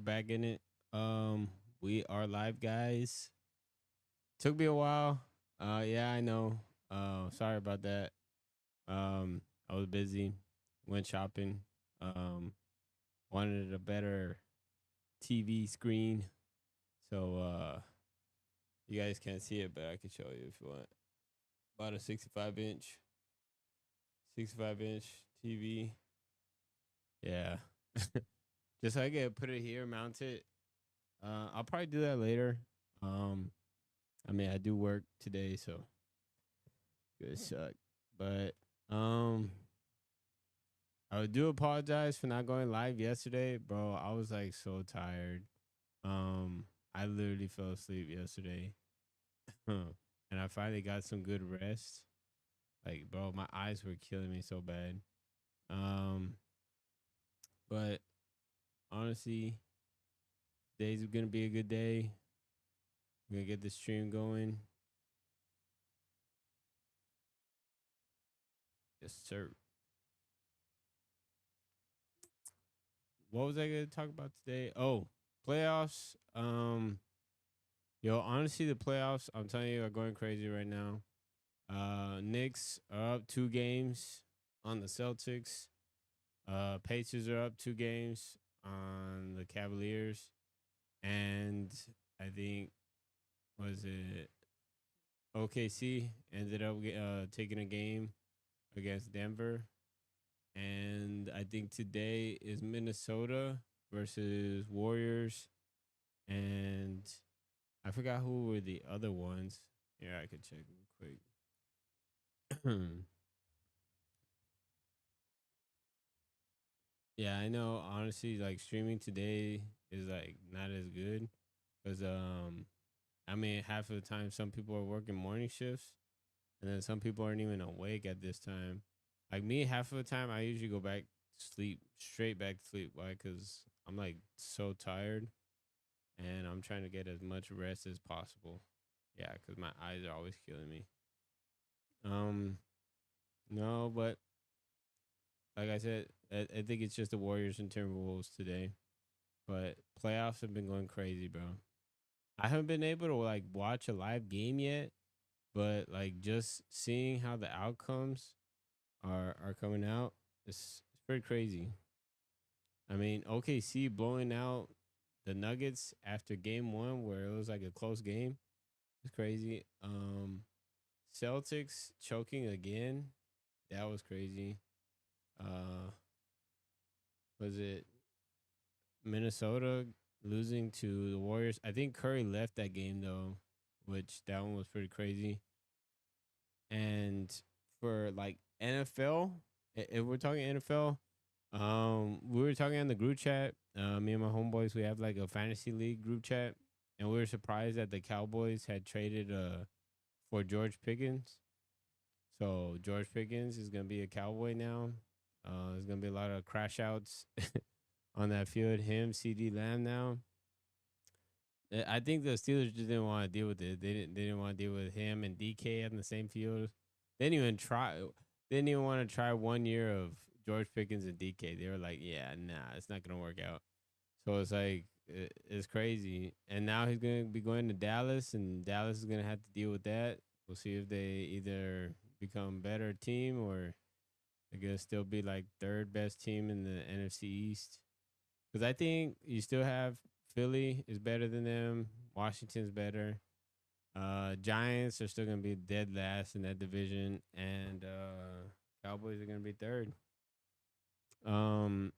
back in it. We are live, guys. Took me a while. Yeah, I know. Sorry about that. I was busy. Went shopping. Um, Wanted a better TV screen. So you guys can't see it, but I can show you if you want. About a 65 inch TV. Yeah. Just so I can put it here, mount it. I'll probably do that later. Um, I mean, I do work today, so good suck. But um, I do apologize for not going live yesterday, bro. I was like so tired. I literally fell asleep yesterday, and I finally got some good rest. Like, bro, my eyes were killing me so bad. Um, but honestly, today's gonna be a good day. We're gonna get the stream going. Yes, sir. What was I gonna talk about today? Oh, playoffs. Yo, honestly, the playoffs, I'm telling you, are going crazy right now. Knicks are up 2 games on the Celtics. Pacers are up 2 games on the Cavaliers, and I think was it OKC ended up taking a game against Denver, and I think today is Minnesota versus Warriors, and I forgot who were the other ones. Yeah, I could check real quick. Yeah, I know. Honestly, like streaming today is like not as good because I mean, half of the time some people are working morning shifts, and then some people aren't even awake at this time. Like me, half of the time I usually go back to sleep, straight back to sleep. Why? Because I'm like so tired, and I'm trying to get as much rest as possible. Yeah, because my eyes are always killing me. Um, no, but like I said, I think it's just the Warriors and Timberwolves today. But playoffs have been going crazy, bro. I haven't been able to like watch a live game yet, but like just seeing how the outcomes are coming out, it's pretty crazy. I mean, OKC blowing out the Nuggets after game 1 where it was like a close game. It's crazy. Celtics choking again. That was crazy. Uh was it Minnesota losing to the Warriors? I think Curry left that game though, which that one was pretty crazy. And for like NFL, if we're talking NFL, we were talking on the group chat. Me and my homeboys, we have like a fantasy league group chat, and we were surprised that the Cowboys had traded for George Pickens. So George Pickens is gonna be a Cowboy now. There's gonna be a lot of crash outs on that field. Him, CD Lamb now. I think the Steelers just didn't want to deal with it. They didn't want to deal with him and DK on the same field. They didn't even try. They didn't even want to try 1 year of George Pickens and DK. They were like, yeah, nah, it's not gonna work out. So it's like it's crazy. And now he's gonna be going to Dallas, and Dallas is gonna have to deal with that. We'll see if they either become better team or they're gonna still be like third best team in the NFC East. Because I think you still have Philly is better than them. Washington's better. Giants are still gonna be dead last in that division, and Cowboys are gonna be third. Um,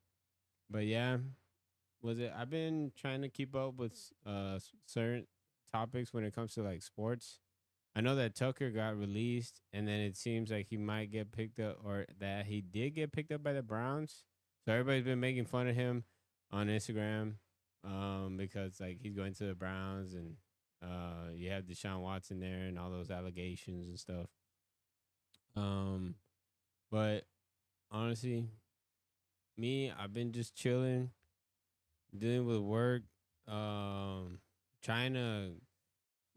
but yeah, was it? I've been trying to keep up with certain topics when it comes to like sports. I know that Tucker got released, and then it seems like he might get picked up, or that he did get picked up by the Browns. So everybody's been making fun of him on Instagram, because like he's going to the Browns, and you have Deshaun Watson there and all those allegations and stuff. Um, but honestly, me, I've been just chilling, dealing with work, trying to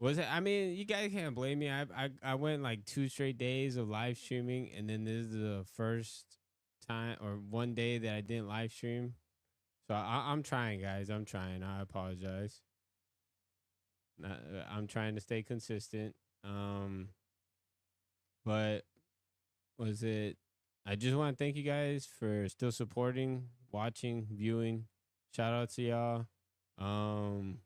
was it? I mean, you guys can't blame me. I went like 2 straight days of live streaming, and then this is the first time or one day that I didn't live stream. So I'm trying, guys. I'm trying. I apologize. I'm trying to stay consistent. But was it? I just want to thank you guys for still supporting, watching, viewing. Shout out to y'all. Um,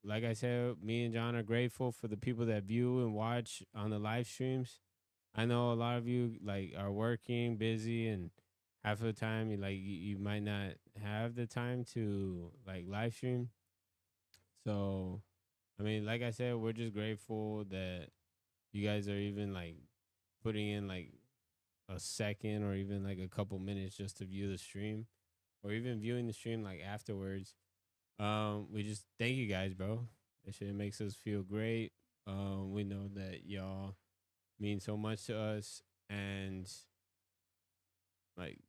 like I said, me and John are grateful for the people that view and watch on the live streams. I know a lot of you like are working, busy, and half of the time you might not have the time to like live stream. So, I mean, like I said, we're just grateful that you guys are even like putting in like a second or even like a couple minutes just to view the stream or even viewing the stream like afterwards. We just thank you guys, bro. That shit makes us feel great. We know that y'all mean so much to us, and like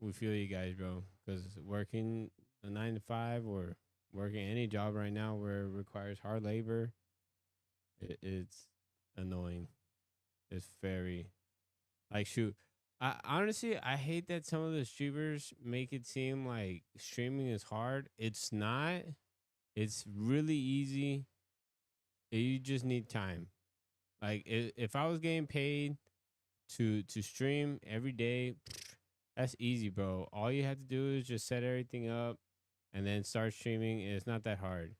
we feel you guys, bro. Because working a 9 to 5 or working any job right now where it requires hard labor, it's annoying. It's very like shoot. I honestly I hate that some of the streamers make it seem like streaming is hard. It's not. It's really easy. You just need time. Like if I was getting paid to stream every day, that's easy, bro. All you have to do is just set everything up and then start streaming. It's not that hard.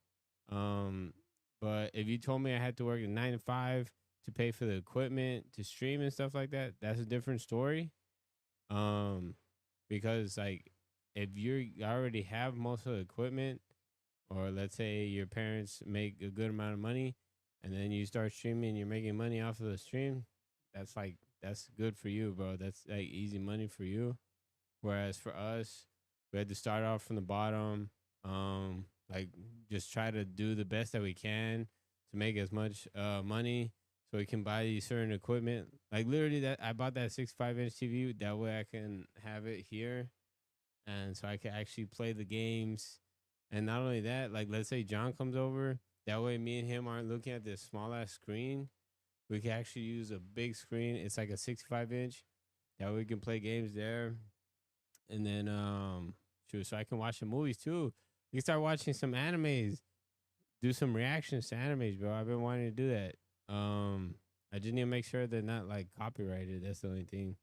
Um, but if you told me I had to work a 9 to 5 to pay for the equipment to stream and stuff like that, that's a different story. Um, because like if you already have most of the equipment, or let's say your parents make a good amount of money, and then you start streaming, you're making money off of the stream. That's good for you, bro. That's like easy money for you. Whereas for us, we had to start off from the bottom. Like just try to do the best that we can to make as much money so we can buy these certain equipment. Like literally, that I bought that 65-inch TV that way I can have it here, and so I can actually play the games. And not only that, like let's say John comes over, that way me and him aren't looking at this small ass screen. We can actually use a big screen. It's like a 65-inch. That way we can play games there, and then shoot, so I can watch the movies too. You can start watching some animes, do some reactions to animes, bro. I've been wanting to do that. I just need to make sure they're not like copyrighted. That's the only thing.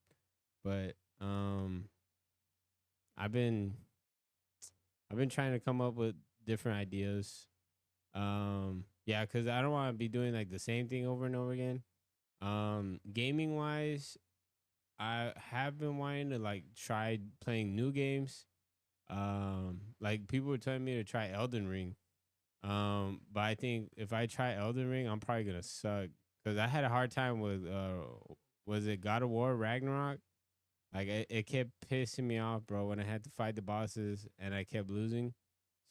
But I've been I've been trying to come up with different ideas. Yeah, because I don't want to be doing like the same thing over and over again. Gaming wise, I have been wanting to like try playing new games. Like people were telling me to try Elden Ring. But I think if I try Elden Ring, I'm probably gonna suck because I had a hard time with was it God of War Ragnarok? Like it kept pissing me off, bro, when I had to fight the bosses and I kept losing.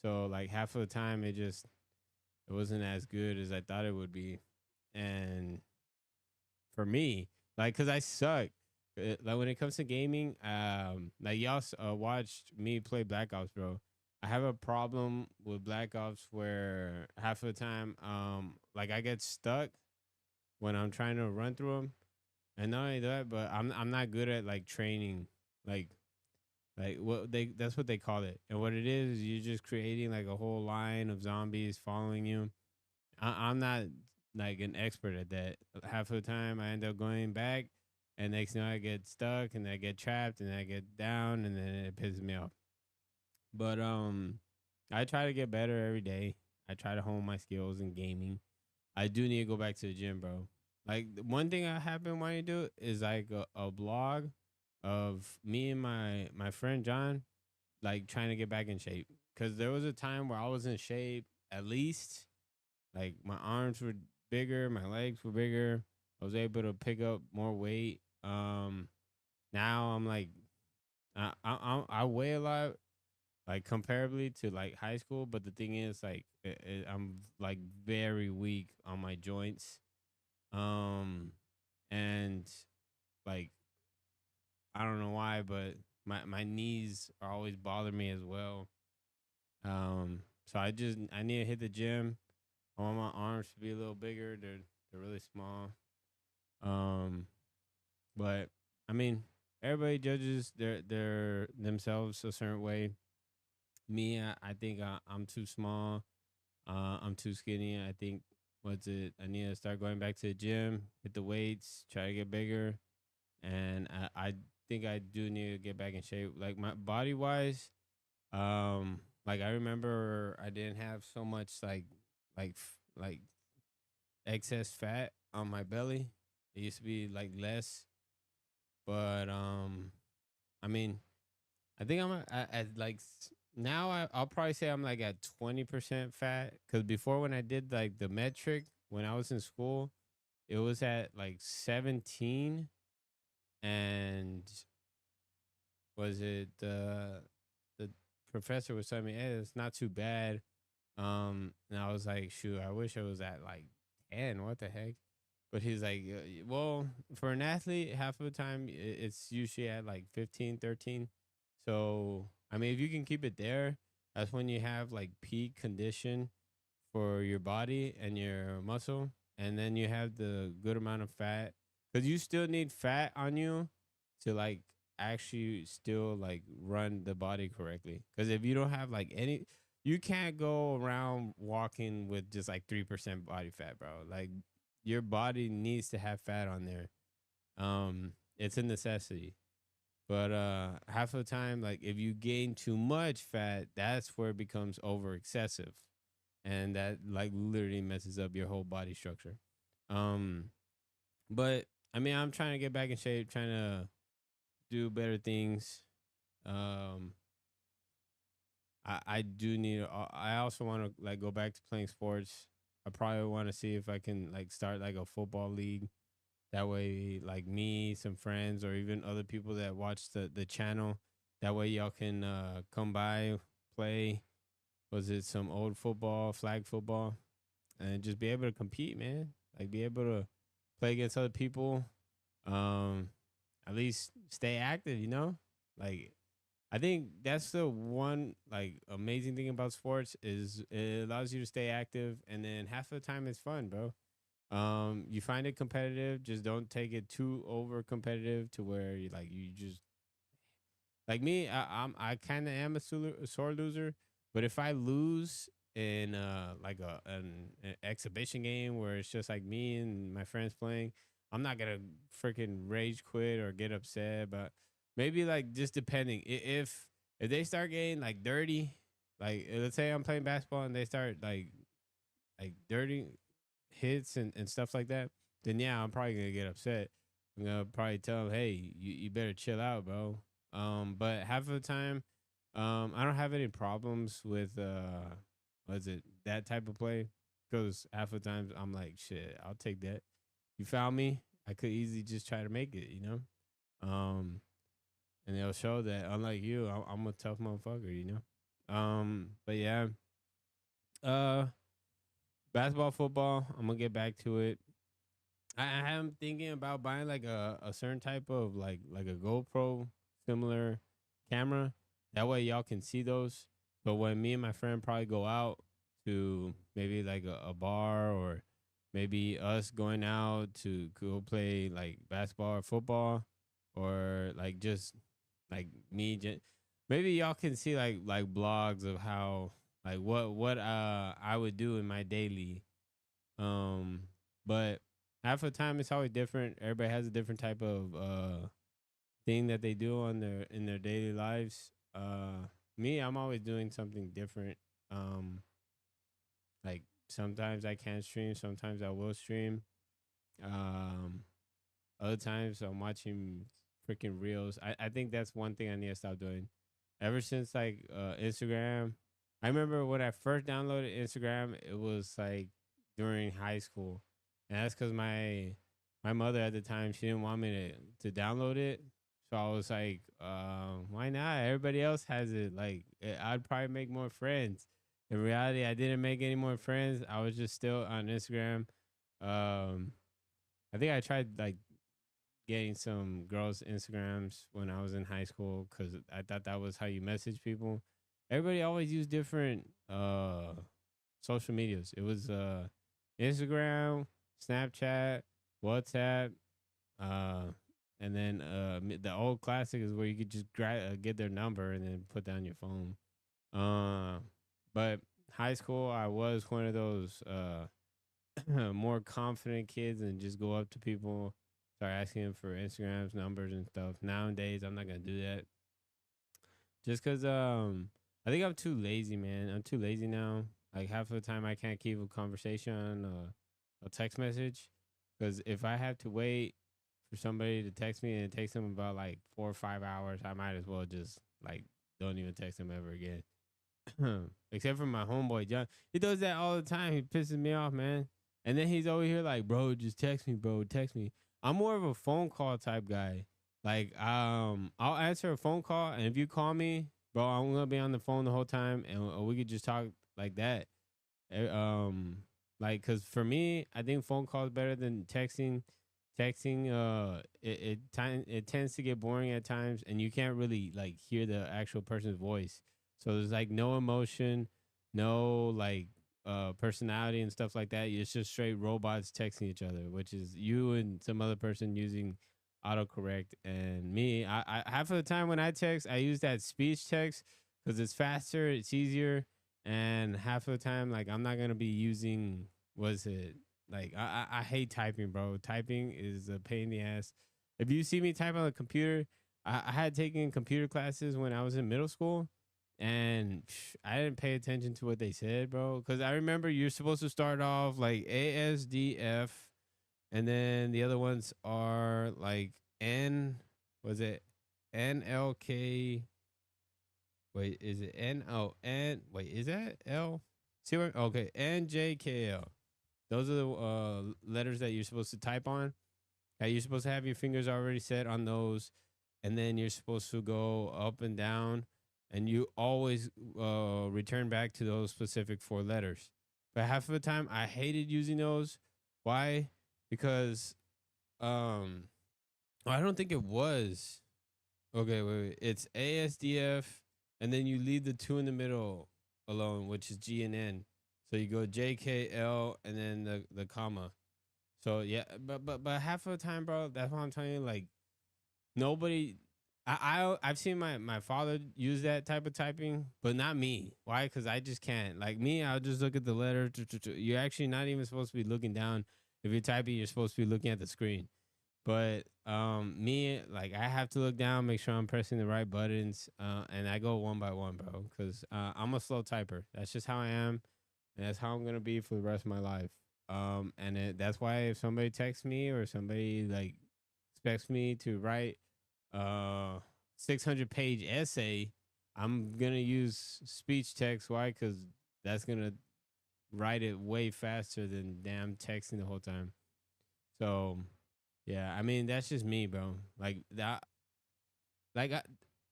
So like half of the time it wasn't as good as I thought it would be. And for me, like cuz I suck. Like when it comes to gaming, like y'all watched me play Black Ops, bro. I have a problem with Black Ops where half of the time like I get stuck when I'm trying to run through them. And not only that, but I'm not good at like training, like what they that's what they call it. And what it is you're just creating like a whole line of zombies following you. I'm not like an expert at that. Half of the time I end up going back, and next thing I get stuck and I get trapped and I get down, and then it pisses me off. But I try to get better every day. I try to hone my skills in gaming. I do need to go back to the gym, bro. Like the one thing I have been wanting to do is like a blog of me and my friend John, like trying to get back in shape. Cause there was a time where I was in shape, at least like my arms were bigger, my legs were bigger. I was able to pick up more weight. Now I'm like I weigh a lot, like comparably to like high school. But the thing is, like I'm like very weak on my joints. Um, and like I don't know why, but my knees are always bothering me as well. So I need to hit the gym. I want my arms to be a little bigger. They're really small. Um, but I mean, everybody judges their themselves a certain way. Me, I think I'm too small. I'm too skinny. I think what's it? I need to start going back to the gym, hit the weights, try to get bigger, and I think I do need to get back in shape. Like my body wise, like I remember I didn't have so much like excess fat on my belly. It used to be like less, but I mean, I think at like now I'll probably say I'm like at 20% fat because before when I did like the metric when I was in school, it was at like 17 and was it the professor was telling me, hey, it's not too bad. And I was like, shoot, I wish I was at like 10. What the heck? But he's like, well, for an athlete, half of the time it's usually at like 15, 13. So, I mean, if you can keep it there, that's when you have like peak condition for your body and your muscle. And then you have the good amount of fat because you still need fat on you to like actually still like run the body correctly. Because if you don't have like any, you can't go around walking with just like 3% body fat, bro. Like your body needs to have fat on there. It's a necessity. But half of the time, like if you gain too much fat, that's where it becomes over excessive. And that like literally messes up your whole body structure. Um, but I mean I'm trying to get back in shape, trying to do better things. Um I do need I also want to like go back to playing sports. I probably want to see if I can like start like a football league. That way, like me, some friends, or even other people that watch the channel, that way y'all can come by, play. Was it some old football, flag football, and just be able to compete, man? Like be able to play against other people. Um, at least stay active, you know. Like I think that's the one like amazing thing about sports is it allows you to stay active, and then half of the time it's fun, bro. You find it competitive, just don't take it too over competitive to where you like you just like me. I kind of am a sore loser, but if I lose in like an exhibition game where it's just like me and my friends playing, I'm not gonna freaking rage quit or get upset. But maybe like just depending if they start getting like dirty, like let's say I'm playing basketball and they start like dirty hits and stuff like that, then yeah, I'm probably gonna get upset. I'm gonna probably tell them, hey, you better chill out, bro. But half of the time, I don't have any problems with what's it that type of play because half the times I'm like, shit, I'll take that. You found me. I could easily just try to make it, you know. And they'll show that unlike you, I'm a tough motherfucker, you know. But yeah, uh, basketball, football. I'm gonna get back to it. I am thinking about buying like a certain type of like a GoPro similar camera. That way y'all can see those. So when me and my friend probably go out to maybe like a bar or maybe us going out to go play like basketball or football or like just like maybe y'all can see like blogs of how like what I would do in my daily um, but half the time it's always different. Everybody has a different type of thing that they do on their in their daily lives. Me, I'm always doing something different. Um, like sometimes I can't stream, sometimes I will stream. Um, Other times I'm watching freaking reels. I think that's one thing I need to stop doing. Ever since like Instagram, I remember when I first downloaded Instagram, it was like during high school, and that's because my mother at the time she didn't want me to download it. So I was like, why not? Everybody else has it. Like I'd probably make more friends. In reality, I didn't make any more friends. I was just still on Instagram. Um, I think I tried like getting some girls' Instagrams when I was in high school because I thought that was how you message people. Everybody always used different social medias. It was Instagram, Snapchat, WhatsApp, uh and then the old classic is where you could just get their number and then put down your phone. Uh, but high school, I was one of those more confident kids and just go up to people, start asking them for Instagrams, numbers, and stuff. Nowadays, I'm not gonna do that just because I think I'm too lazy, man. I'm too lazy now. Like half of the time, I can't keep a conversation on a text message because if I have to wait for somebody to text me and it takes them about like 4 or 5 hours, I might as well just like don't even text them ever again. Except for my homeboy John, he does that all the time. He pisses me off, man. And then he's over here like, bro, just text me, bro, text me. I'm more of a phone call type guy. Like, I'll answer a phone call, and if you call me, bro, I'm gonna be on the phone the whole time, and we could just talk like that. Eh, like, cause for me, I think phone calls better than texting. Texting, it tends to get boring at times, and you can't really like hear the actual person's voice. So there's like no emotion, no like personality and stuff like that. It's just straight robots texting each other, which is you and some other person using autocorrect. And me, I half of the time when I text, I use that speech text because it's faster, it's easier, and half of the time, like I'm not gonna be using was it like I hate typing, bro. Typing is a pain in the ass. If you see me type on a computer, I had taken computer classes when I was in middle school, and I didn't pay attention to what they said, bro. Because I remember you're supposed to start off like ASDF, and then the other ones are like N. Was it NLK? Wait, is it N? Oh, N. Wait, is that L? See what? Okay, NJKL. Those are the letters that you're supposed to type on. That you're supposed to have your fingers already set on those, and then you're supposed to go up and down, and you always return back to those specific four letters. But half of the time, I hated using those. Why? Because um, I don't think it was. Okay, wait. It's ASDF, and then you leave the two in the middle alone, which is G and N. So you go JKL and then the comma. So yeah, but half of the time, bro, that's what I'm telling you. Like nobody, I've seen my father use that type of typing, but not me. Why? Because I just can't. Like me, I'll just look at the letter. You're actually not even supposed to be looking down. If you're typing, you're supposed to be looking at the screen. But me, like I have to look down, make sure I'm pressing the right buttons, and I go one by one, bro, because I'm a slow typer. That's just how I am, and that's how I'm gonna be for the rest of my life. That's why if somebody texts me or somebody like expects me to write uh 600-page essay, I'm gonna use speech text. Why? Because that's gonna write it way faster than damn texting the whole time. So yeah, I mean that's just me, bro. Like that, like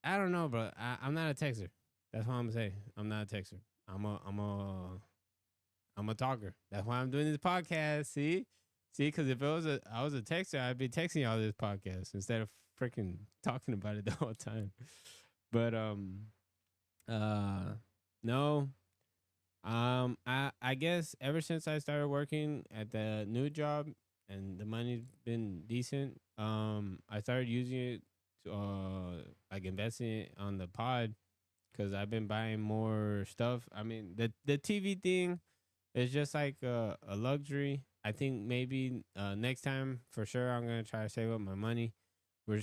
I don't know, bro. I'm not a texter. That's what I'm gonna say. I'm not a texter. I'm a talker. That's why I'm doing this podcast. See, because if I was a texter, I'd be texting y'all this podcast instead of freaking talking about it the whole time. But uh, no, I guess ever since I started working at the new job and the money's been decent, I started using it to like investing it on the pod because I've been buying more stuff. I mean the TV thing is just like a luxury. I think maybe next time for sure I'm gonna try to save up my money. We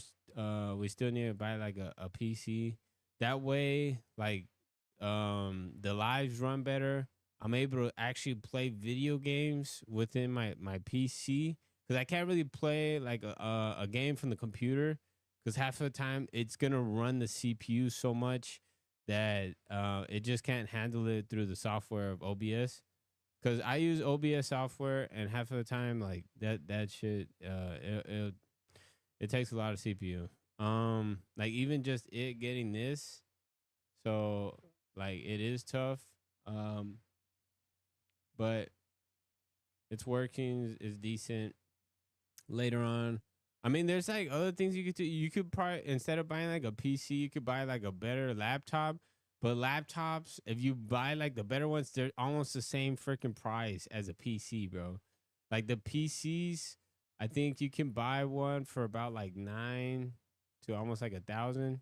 still need to buy like a PC. That way, like the lives run better. I'm able to actually play video games within my PC because I can't really play like a game from the computer because half of the time it's gonna run the CPU so much that it just can't handle it through the software of OBS. Because I use OBS software, and half of the time, like that shit, it takes a lot of CPU. Like even just it getting this, so like it is tough. Um, but it's working is decent. Later on, I mean, there's like other things you could do. You could probably instead of buying like a PC, you could buy like a better laptop. But laptops, if you buy like the better ones, they're almost the same freaking price as a PC, bro. Like the PCs I think you can buy one for about like 9 to almost like 1,000.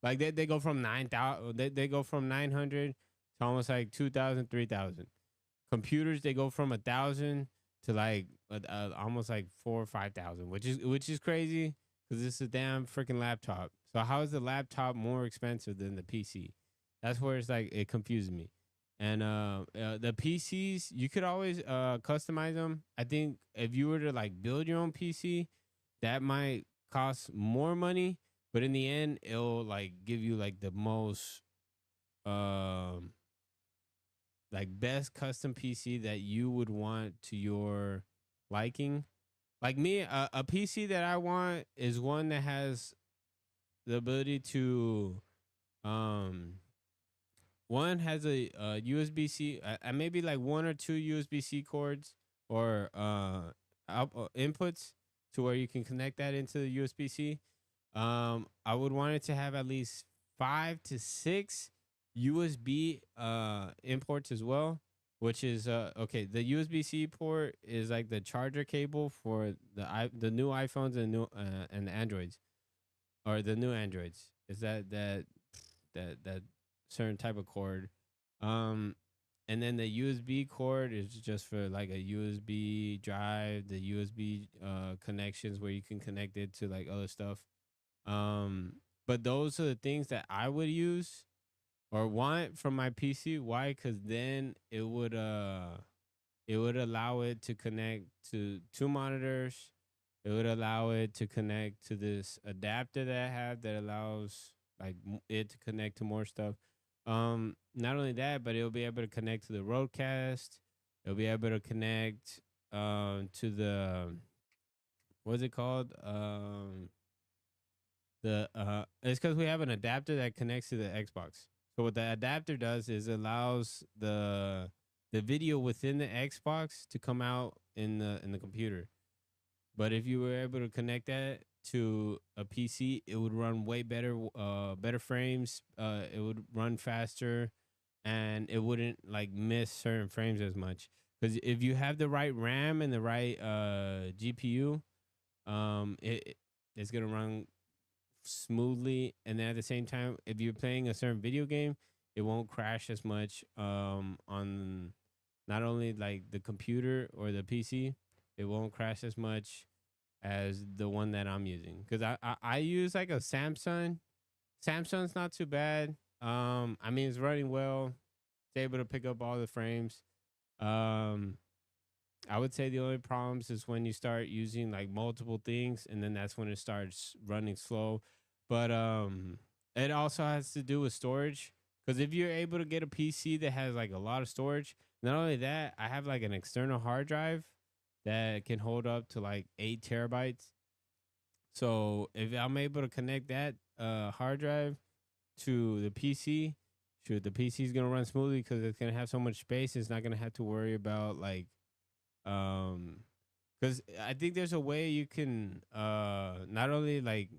Like they go from 9,000, they go from 900 to almost like 2,000, 3,000. Computers, they go from 1,000 to like almost like 4 or 5,000, which is crazy because it's a damn freaking laptop. So how is the laptop more expensive than the PC? That's where it's like it confuses me. And the PCs, you could always customize them. I think if you were to like build your own PC, that might cost more money, but in the end, it'll like give you like the most um like best custom PC that you would want to your liking. Like me, a PC that I want is one that has the ability to um one has a USB C, maybe like one or two USB C cords or inputs to where you can connect that into the USB C. I would want it to have at least 5 to 6 USB imports as well, which is okay. The USB C port is like the charger cable for the new iPhones and new and the Androids, or the new Androids. Is that certain type of cord. Um, and then the USB cord is just for like a USB drive, the USB connections where you can connect it to like other stuff. Um, but those are the things that I would use or want from my PC. Why? Because then it would allow it to connect to two monitors. It would allow it to connect to this adapter that I have that allows like it to connect to more stuff. Not only that, but it'll be able to connect to the Roadcast. It'll be able to connect to the, what's it called? The It's because we have an adapter that connects to the Xbox. So what the adapter does is allows the video within the Xbox to come out in the computer. But if you were able to connect that to a PC, it would run way better, better frames. It would run faster, and it wouldn't like miss certain frames as much. Because if you have the right RAM and the right GPU, it's gonna run smoothly. And then at the same time, if you're playing a certain video game, it won't crash as much on not only like the computer or the PC, it won't crash as much as the one that I'm using. Because I use like a Samsung. Samsung's not too bad. I mean, it's running well. It's able to pick up all the frames. Um, I would say the only problems is when you start using like multiple things, and then that's when it starts running slow. But it also has to do with storage. Because if you're able to get a PC that has like a lot of storage, not only that, I have like an external hard drive that can hold up to like 8 terabytes. So if I'm able to connect that hard drive to the PC, shoot, the PC is gonna run smoothly because it's gonna have so much space. It's not gonna have to worry about like um because I think there's a way you can not only like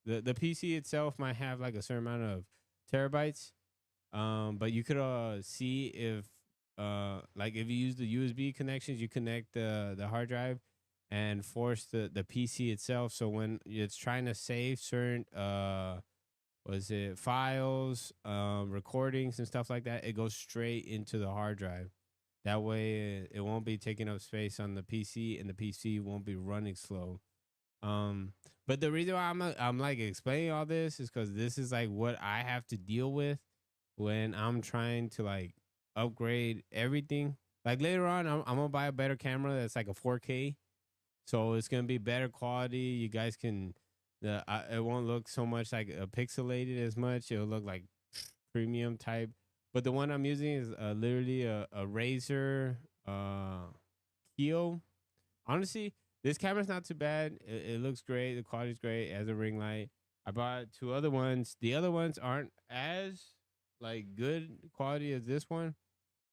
the PC itself might have like a certain amount of terabytes, but you could see if like if you use the USB connections, you connect the hard drive and force the PC itself. So when it's trying to save certain was it files, recordings and stuff like that, it goes straight into the hard drive. That way, it won't be taking up space on the PC, and the PC won't be running slow. Um, but the reason why I'm like explaining all this is because this is like what I have to deal with when I'm trying to like upgrade everything. Like later on, I'm gonna buy a better camera that's like a 4K, so it's gonna be better quality. You guys can it won't look so much like pixelated as much. It'll look like premium type. But the one I'm using is literally a Razer Keo. Honestly, this camera's not too bad. It looks great. The quality's great. It has a ring light. I bought two other ones. The other ones aren't as like good quality as this one,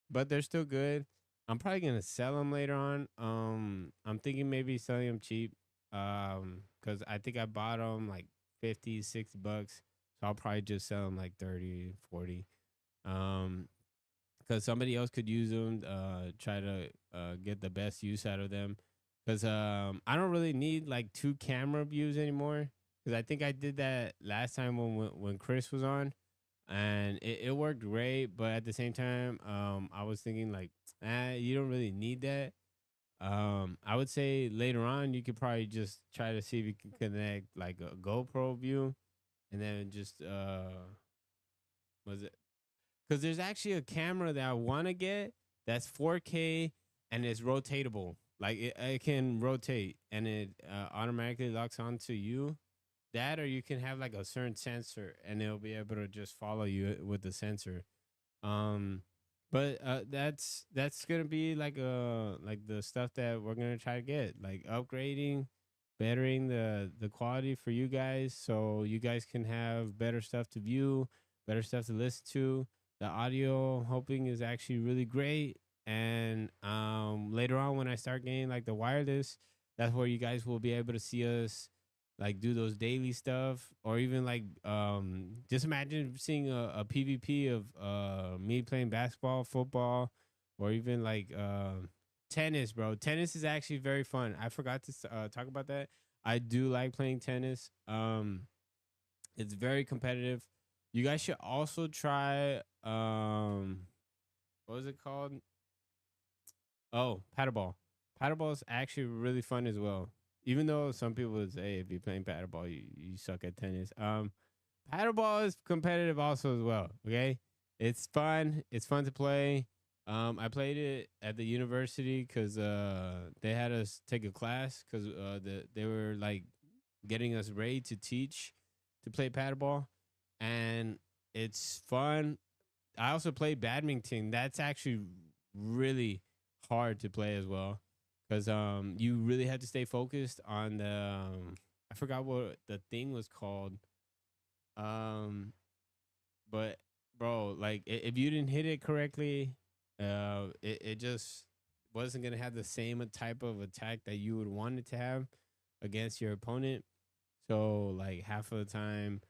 but they're still good. I'm probably gonna sell them later on. I'm thinking maybe selling them cheap. Cause I think I bought them like 50, $60. So I'll probably just sell them like 30, 40. Um, because somebody else could use them. Try to get the best use out of them. because I don't really need like two camera views anymore. Because I think I did that last time when Chris was on, and it worked great. But at the same time, I was thinking like, you don't really need that. I would say later on you could probably just try to see if you can connect like a GoPro view, and then just was it? Because there's actually a camera that I want to get that's 4K and it's rotatable. Like it can rotate and it automatically locks onto you. That, or you can have like a certain sensor and it'll be able to just follow you with the sensor. Um, but that's gonna be like the stuff that we're gonna try to get, like upgrading, bettering the quality for you guys, so you guys can have better stuff to view, better stuff to listen to. The audio, hoping, is actually really great. And later on, when I start getting like the wireless, that's where you guys will be able to see us like do those daily stuff, or even like just imagine seeing a PvP of me playing basketball, football, or even like tennis, bro. Tennis is actually very fun. I forgot to talk about that. I do like playing tennis. It's very competitive. You guys should also try what was it called? Oh, paddleball. Paddleball is actually really fun as well. Even though some people would say if you're playing paddleball, you suck at tennis. Paddleball is competitive also as well. Okay, it's fun. It's fun to play. I played it at the university because they had us take a class because they were like getting us ready to teach to play paddleball, and it's fun. I also play badminton. That's actually really hard to play as well because you really have to stay focused on the I forgot what the thing was called. Um but bro, like if you didn't hit it correctly, it just wasn't gonna have the same type of attack that you would want it to have against your opponent. So like half of the time,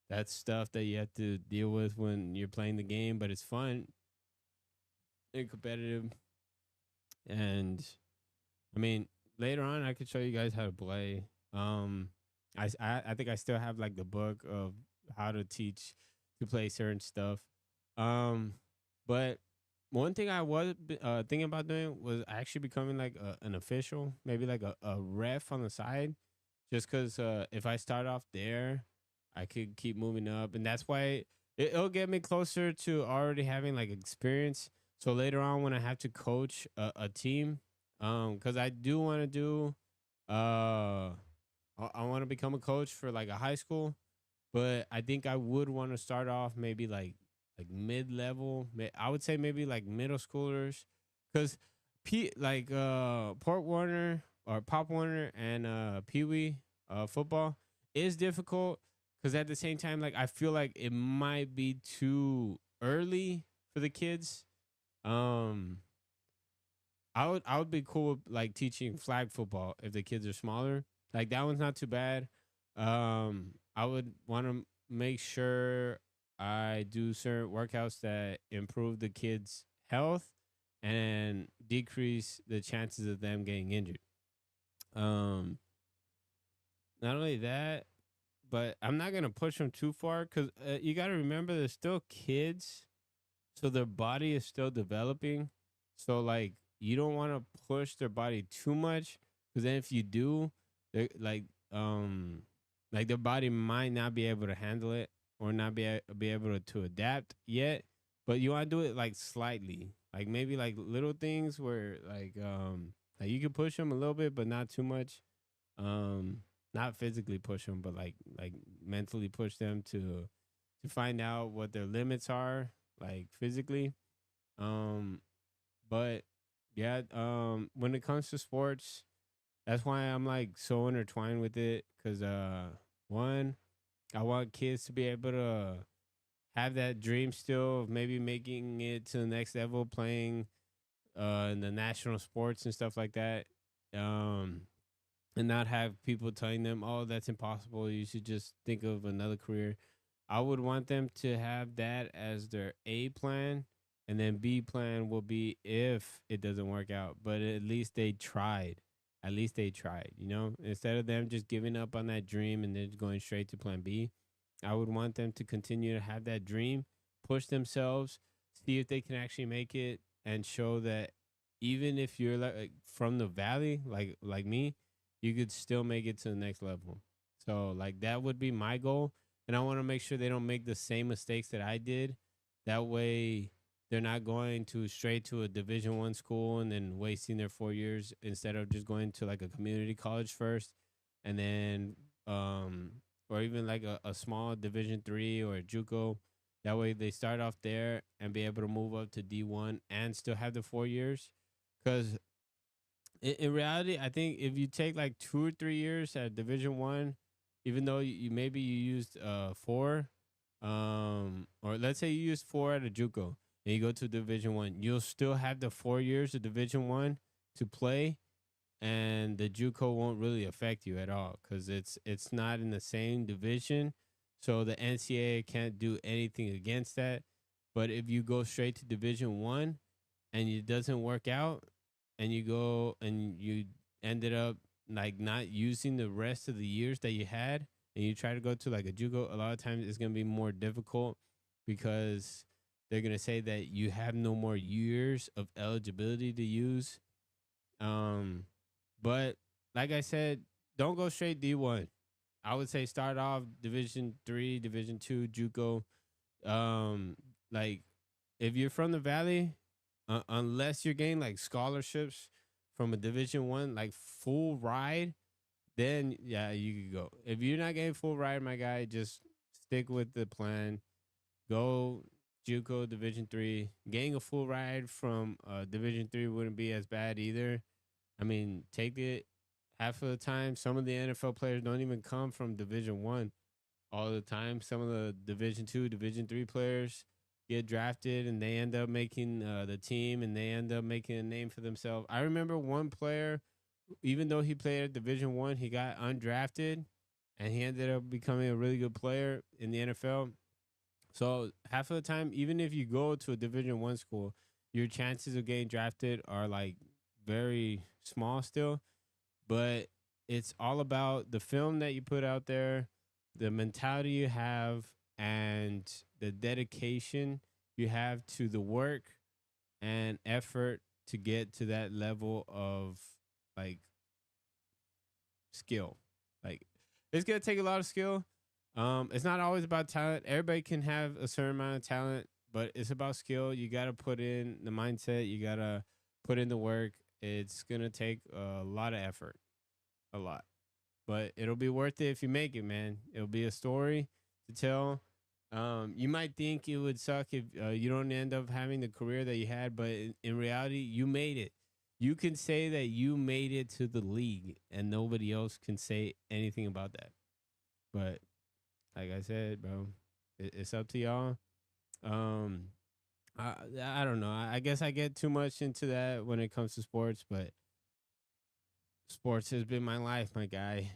that's stuff that you have to deal with when you're playing the game, but it's fun and competitive. And I mean, later on, I could show you guys how to play. Um, I think I still have like the book of how to teach to play certain stuff. Um, but one thing I was thinking about doing was actually becoming like an official, maybe like a ref on the side, just because if I start off there, I could keep moving up, and that's why it'll get me closer to already having like experience. So later on, when I have to coach a team, because I do want to do, I want to become a coach for like a high school, but I think I would want to start off maybe like mid level. I would say maybe like middle schoolers, because like Port Warner or Pop Warner and Pee Wee football is difficult because at the same time, like I feel like it might be too early for the kids. Um, I would be cool with like teaching flag football if the kids are smaller. Like that one's not too bad. I would want to make sure I do certain workouts that improve the kids' health and decrease the chances of them getting injured. Um, Not only that, but I'm not gonna push them too far because you got to remember they're still kids, so their body is still developing. So like you don't want to push their body too much because then if you do, they like their body might not be able to handle it or not be able to adapt yet. But you want to do it like slightly, like maybe like little things where like you can push them a little bit, but not too much. Um, Not physically push them, but like mentally push them to find out what their limits are, like physically. Um, but yeah, when it comes to sports, that's why I'm like so intertwined with it. Cause one, I want kids to be able to have that dream still of maybe making it to the next level, playing in the national sports and stuff like that. Um, and not have people telling them, "Oh, that's impossible. You should just think of another career." I would want them to have that as their A plan, and then B plan will be if it doesn't work out, but at least they tried. at least they tried, instead of them just giving up on that dream and then going straight to plan B. I would want them to continue to have that dream, push themselves, see if they can actually make it, and show that even if you're like from the valley, like me, you could still make it to the next level. So like that would be my goal, and I want to make sure they don't make the same mistakes that I did. That way, they're not going to straight to a Division 1 school and then wasting their 4 years instead of just going to like a community college first, and then or even like a small Division 3 or a JUCO. That way they start off there and be able to move up to D1 and still have the 4 years. Because in reality, I think if you take like 2 or 3 years at Division 1, even though you maybe you used 4, or let's say you used 4 at a JUCO and you go to Division 1, you'll still have the 4 years of Division 1 to play, and the JUCO won't really affect you at all because it's not in the same division, so the NCAA can't do anything against that. But if you go straight to Division 1 and it doesn't work out, and you go and you ended up like not using the rest of the years that you had, and you try to go to like a JUCO, a lot of times it's gonna be more difficult because they're gonna say that you have no more years of eligibility to use. Um, but like I said, don't go straight D1. I would say start off Division 3, Division 2, JUCO. Um, like if you're from the Valley, unless you're getting like scholarships from a Division 1, like full ride, then yeah, you could go. If you're not getting full ride, my guy, just stick with the plan. Go JUCO Division 3. Getting a full ride from Division 3 wouldn't be as bad either. I mean, take it half of the time. Some of the NFL players don't even come from Division 1 all the time. Some of the Division 2, Division 3 players get drafted and they end up making the team, and they end up making a name for themselves. I remember one player, even though he played at Division 1, he got undrafted and he ended up becoming a really good player in the NFL. So half of the time, even if you go to a Division 1 school, your chances of getting drafted are like very small still. But it's all about the film that you put out there, the mentality you have, and the dedication you have to the work and effort to get to that level of like skill. Like it's gonna take a lot of skill. It's not always about talent. Everybody can have a certain amount of talent, but it's about skill. You gotta put in the mindset. You gotta put in the work. It's gonna take a lot of effort, a lot, but it'll be worth it if you make it, man. It'll be a story to tell. You might think it would suck if you don't end up having the career that you had, but in reality, you made it. You can say that you made it to the league, and nobody else can say anything about that. But like I said, bro, it's up to y'all. Um, I I don't know. I guess I get too much into that when it comes to sports, but sports has been my life, my guy,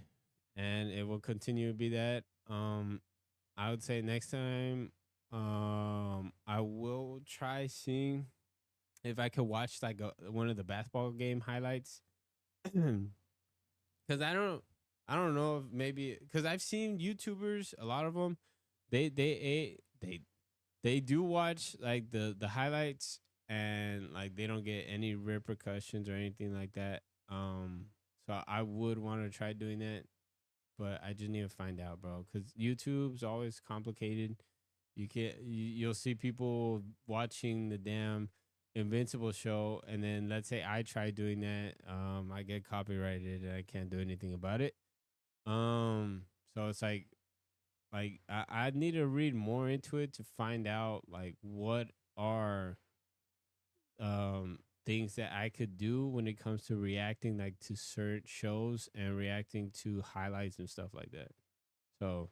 and it will continue to be that. I would say next time, I will try seeing if I could watch like one of the basketball game highlights, because I don't know if maybe because I've seen YouTubers, a lot of them, they do watch like the highlights, and like they don't get any repercussions or anything like that. So I would want to try doing that, but I just need to find out, bro. Because YouTube's always complicated. You'll see people watching the damn Invincible show, and then let's say I try doing that, I get copyrighted and I can't do anything about it. Um, so it's like I need to read more into it to find out like what are things that I could do when it comes to reacting like to certain shows and reacting to highlights and stuff like that. So,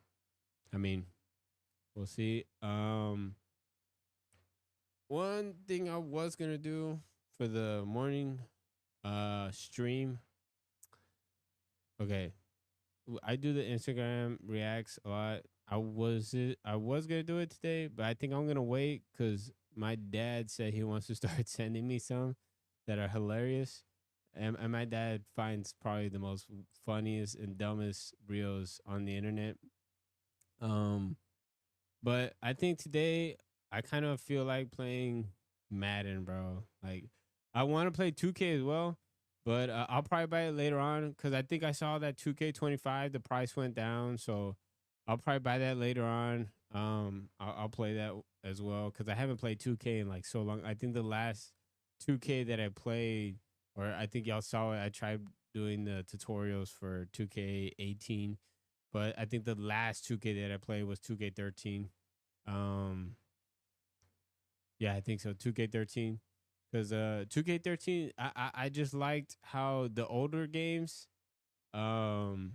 I mean, we'll see. One thing I was gonna do for the morning stream. Okay, I do the Instagram reacts a lot. I was gonna do it today, but I think I'm gonna wait because my dad said he wants to start sending me some that are hilarious. and my dad finds probably the most funniest and dumbest reels on the internet. Um, but I think today I kind of feel like playing Madden, bro. Like I want to play 2K as well, but I'll probably buy it later on because I think I saw that 2K25 the price went down, so I'll probably buy that later on. I'll play that as well because I haven't played 2K in like so long. I think the last 2K that I played, or I think y'all saw it. I tried doing the tutorials for 2K18, but I think the last 2K that I played was 2K13. Um, yeah, I think so. 2K13, because 2K13, I just liked how the older games, um,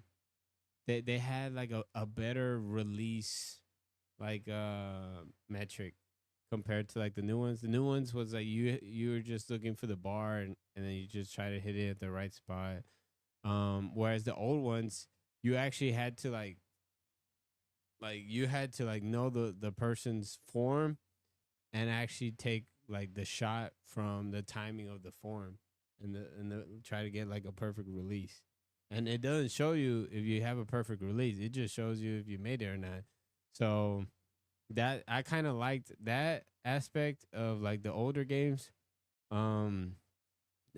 they had like a better release like metric compared to like the new ones. The new ones was like you were just looking for the bar, and then you just try to hit it at the right spot. Whereas the old ones, you actually had to like you had to like know the person's form and actually take like the shot from the timing of the form, and the try to get like a perfect release. And it doesn't show you if you have a perfect release. It just shows you if you made it or not. So that I kind of liked that aspect of like the older games. Um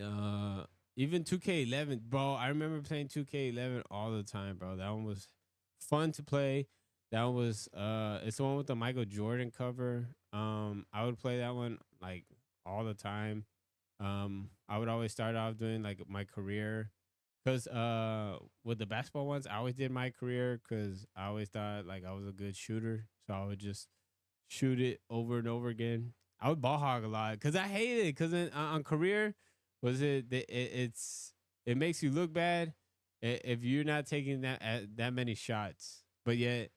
uh Even 2K11, bro. I remember playing 2K11 all the time, bro. That one was fun to play. That was it's the one with the Michael Jordan cover. I would play that one like all the time. I would always start off doing like my career cuz with the basketball ones, I always did my career cuz I always thought like I was a good shooter. So I would just shoot it over and over again. I would ball hog a lot because I hated it. Because on career, was it makes you look bad if you're not taking that many shots. But yet,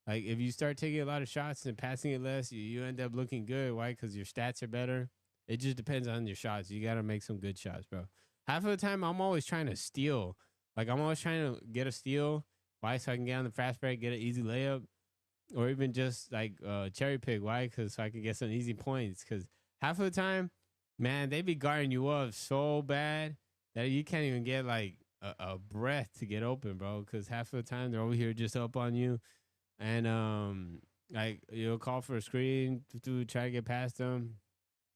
like if you start taking a lot of shots and passing it less, you end up looking good. Why? Because your stats are better. It just depends on your shots. You got to make some good shots, bro. Half of the time, I'm always trying to steal. Like I'm always trying to get a steal. Why? So I can get on the fast break, get an easy layup, or even just like cherry pick. Why? Because so I can get some easy points. Because half of the time, man, they be guarding you up so bad that you can't even get like a breath to get open, bro. Because half of the time they're over here just up on you, and like you'll call for a screen to try to get past them,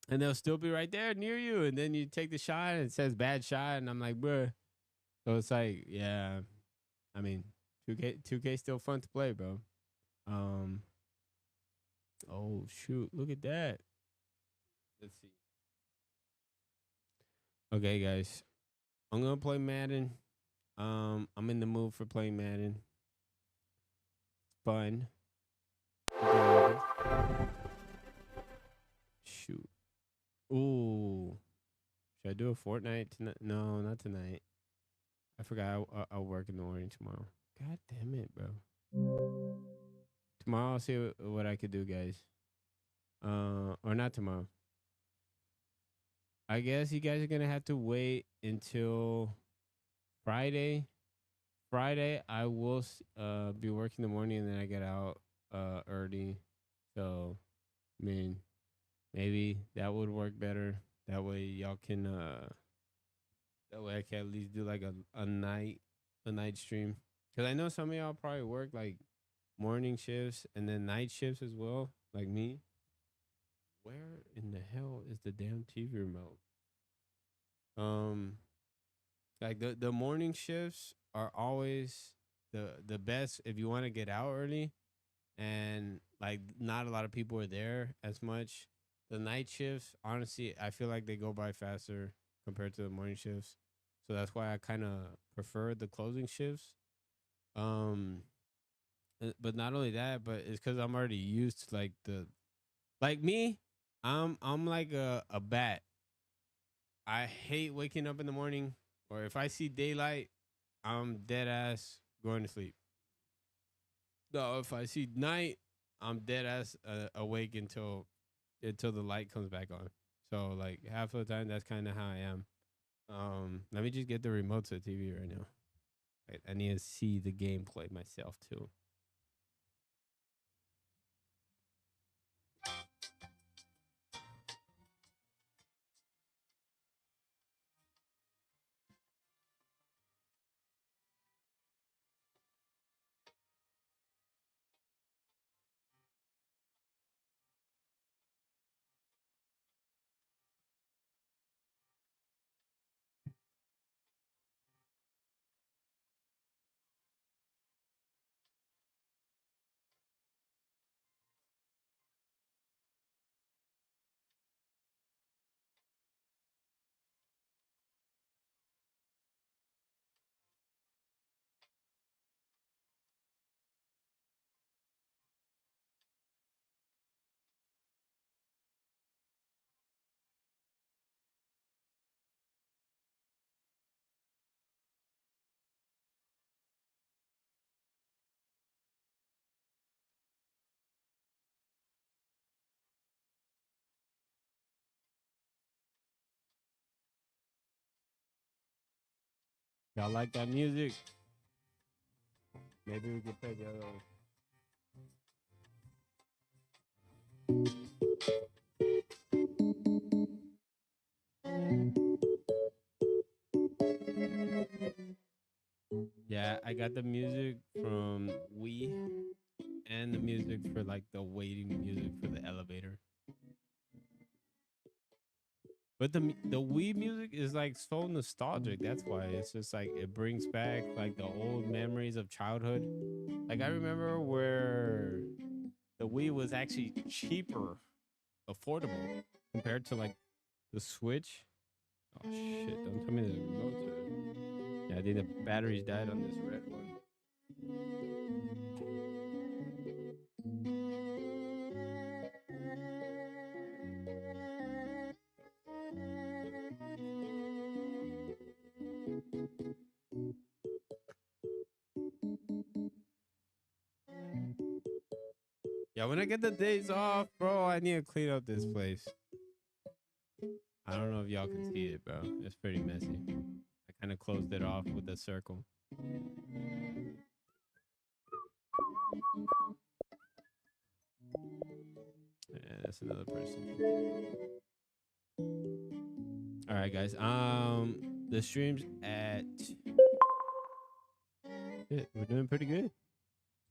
and they'll still be right there near you, and then you take the shot and it says bad shot, and I'm like, bruh. So it's like, yeah, I mean, 2K still fun to play, bro. Um, Oh shoot! Look at that. Let's see. Okay, guys, I'm gonna play Madden. I'm in the mood for playing Madden. Fun, good. Shoot. Ooh. Should I do a Fortnite tonight? No, not tonight. I forgot I'll work in the morning tomorrow. God damn it, bro. Tomorrow I'll see what I could do, guys. Or not tomorrow. I guess you guys are gonna have to wait until Friday. Friday, I will be working in the morning and then I get out early. So, I mean, maybe that would work better. That way y'all can that way I can at least do like a night stream. Cuz I know some of y'all probably work like morning shifts and then night shifts as well, like me. Where in the hell is the damn TV remote? Um like the morning shifts are always the best if you want to get out early and like not a lot of people are there as much. The night shifts, honestly, I feel like they go by faster compared to the morning shifts. So that's why I kind of prefer the closing shifts. Um, but not only that, but it's because I'm already used to like like me. I'm like a bat. I hate waking up in the morning, or if I see daylight, I'm dead ass going to sleep. No, if I see night, I'm dead ass awake until the light comes back on. So like half of the time, that's kind of how I am. Let me just get the remote to the TV right now. I need to see the gameplay myself too. Y'all like that music? Maybe we could play the other one. Yeah, I got the music from Wii and the music for like the waiting music for the elevator. But the Wii music is like so nostalgic. That's why it's just like it brings back like the old memories of childhood. Like I remember where the Wii was actually cheaper, affordable compared to like the Switch. Oh shit! Don't tell me there's a remote to it. Yeah, I think the batteries died on this red one. Yeah, when I get the days off, bro, I need to clean up this place. I don't know if y'all can see it, bro. It's pretty messy. I kind of closed it off with a circle. Yeah, that's another person. All right, guys. The stream's at. Shit, we're doing pretty good.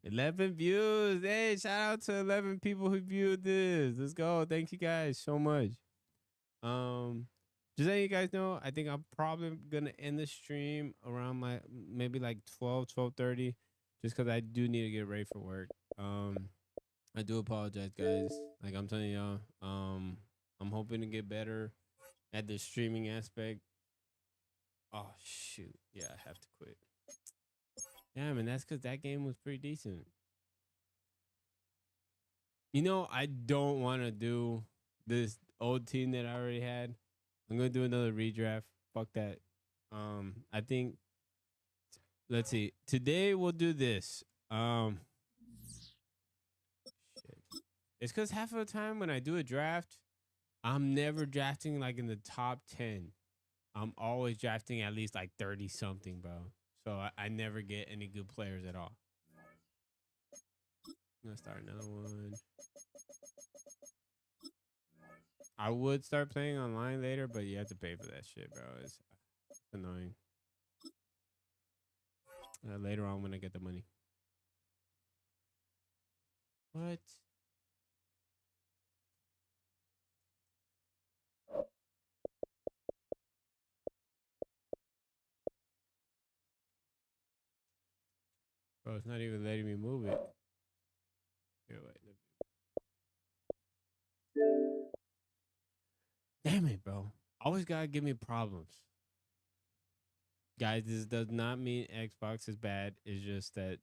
11 views. Hey, shout out to 11 people who viewed this. Let's go. Thank you guys so much. Just letting you guys know, I think I'm probably gonna end the stream around like maybe like 12:30, just because I do need to get ready for work. I do apologize, guys. Like I'm telling y'all, I'm hoping to get better at the streaming aspect. Oh shoot, yeah, I have to quit. Yeah, man, that's because that game was pretty decent. You know, I don't want to do this old team that I already had. I'm gonna do another redraft. Fuck that. I think. Let's see. Today we'll do this. Shit. It's because half of the time when I do a draft, I'm never drafting like in the top 10. I'm always drafting at least like 30 something, bro. So I never get any good players at all. I'm gonna start another one. I would start playing online later, but you have to pay for that shit, bro. It's annoying. Later on when I get the money. What? Bro, it's not even letting me move it. Here, wait. Damn it, bro. Always gotta give me problems. Guys, this does not mean Xbox is bad. It's just that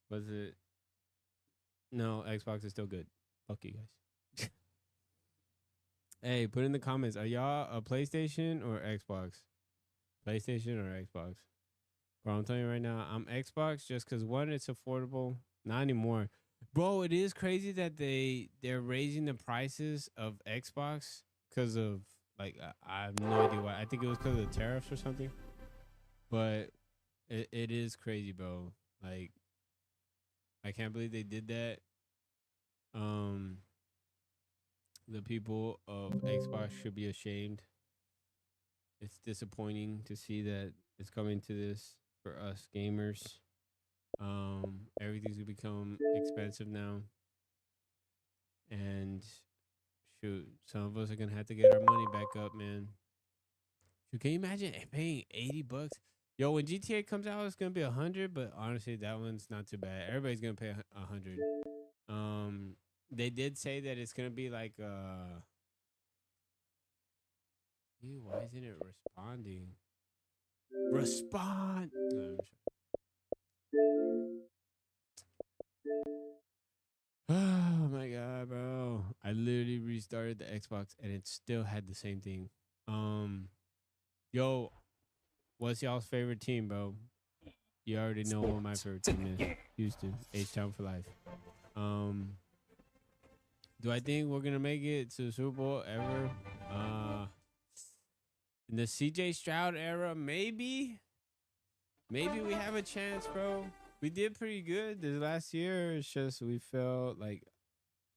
was it no, Xbox is still good. Fuck you guys. Hey, put in the comments. Are y'all a PlayStation or Xbox? PlayStation or Xbox? Bro, I'm telling you right now, I'm Xbox just because one, it's affordable. Not anymore. Bro, it is crazy that they're raising the prices of Xbox because of like I have no idea why. I think it was because of the tariffs or something. But it is crazy, bro. Like I can't believe they did that. Um the people of Xbox should be ashamed. It's disappointing to see that it's coming to this for us gamers. Everything's gonna become expensive now. And shoot, some of us are gonna have to get our money back up, man. Shoot, can you imagine paying $80? Yo, when GTA comes out, it's gonna be 100, but honestly, that one's not too bad. Everybody's gonna pay 100. They did say that it's gonna be like ew, why isn't it responding? Respond. Oh my god, bro. I literally restarted the Xbox and it still had the same thing. Yo, what's y'all's favorite team, bro? You already know what my favorite team is. Houston, H-Town for life. Do I think we're gonna make it to the Super Bowl ever? In the CJ Stroud era, maybe we have a chance, bro. We did pretty good this last year. It's just we felt like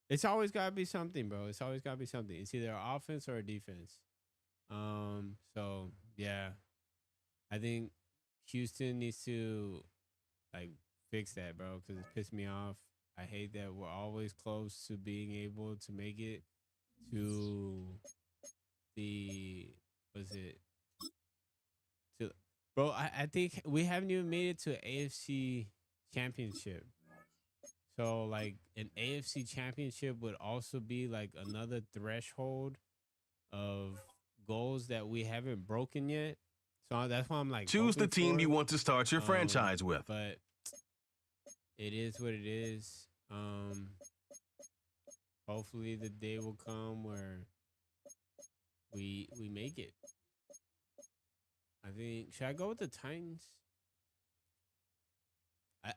it's always gotta be something, bro. It's always gotta be something. It's either offense or defense. So yeah, I think Houston needs to like fix that, bro, because it pissed me off. I hate that we're always close to being able to make it to the was it to bro. I think we haven't even made it to AFC championship. So like an AFC championship would also be like another threshold of goals that we haven't broken yet. So that's why I'm like Choose the hoping team you for. want to start your franchise with. But it is what it is. Hopefully the day will come where we make it. I think should I go with the Titans?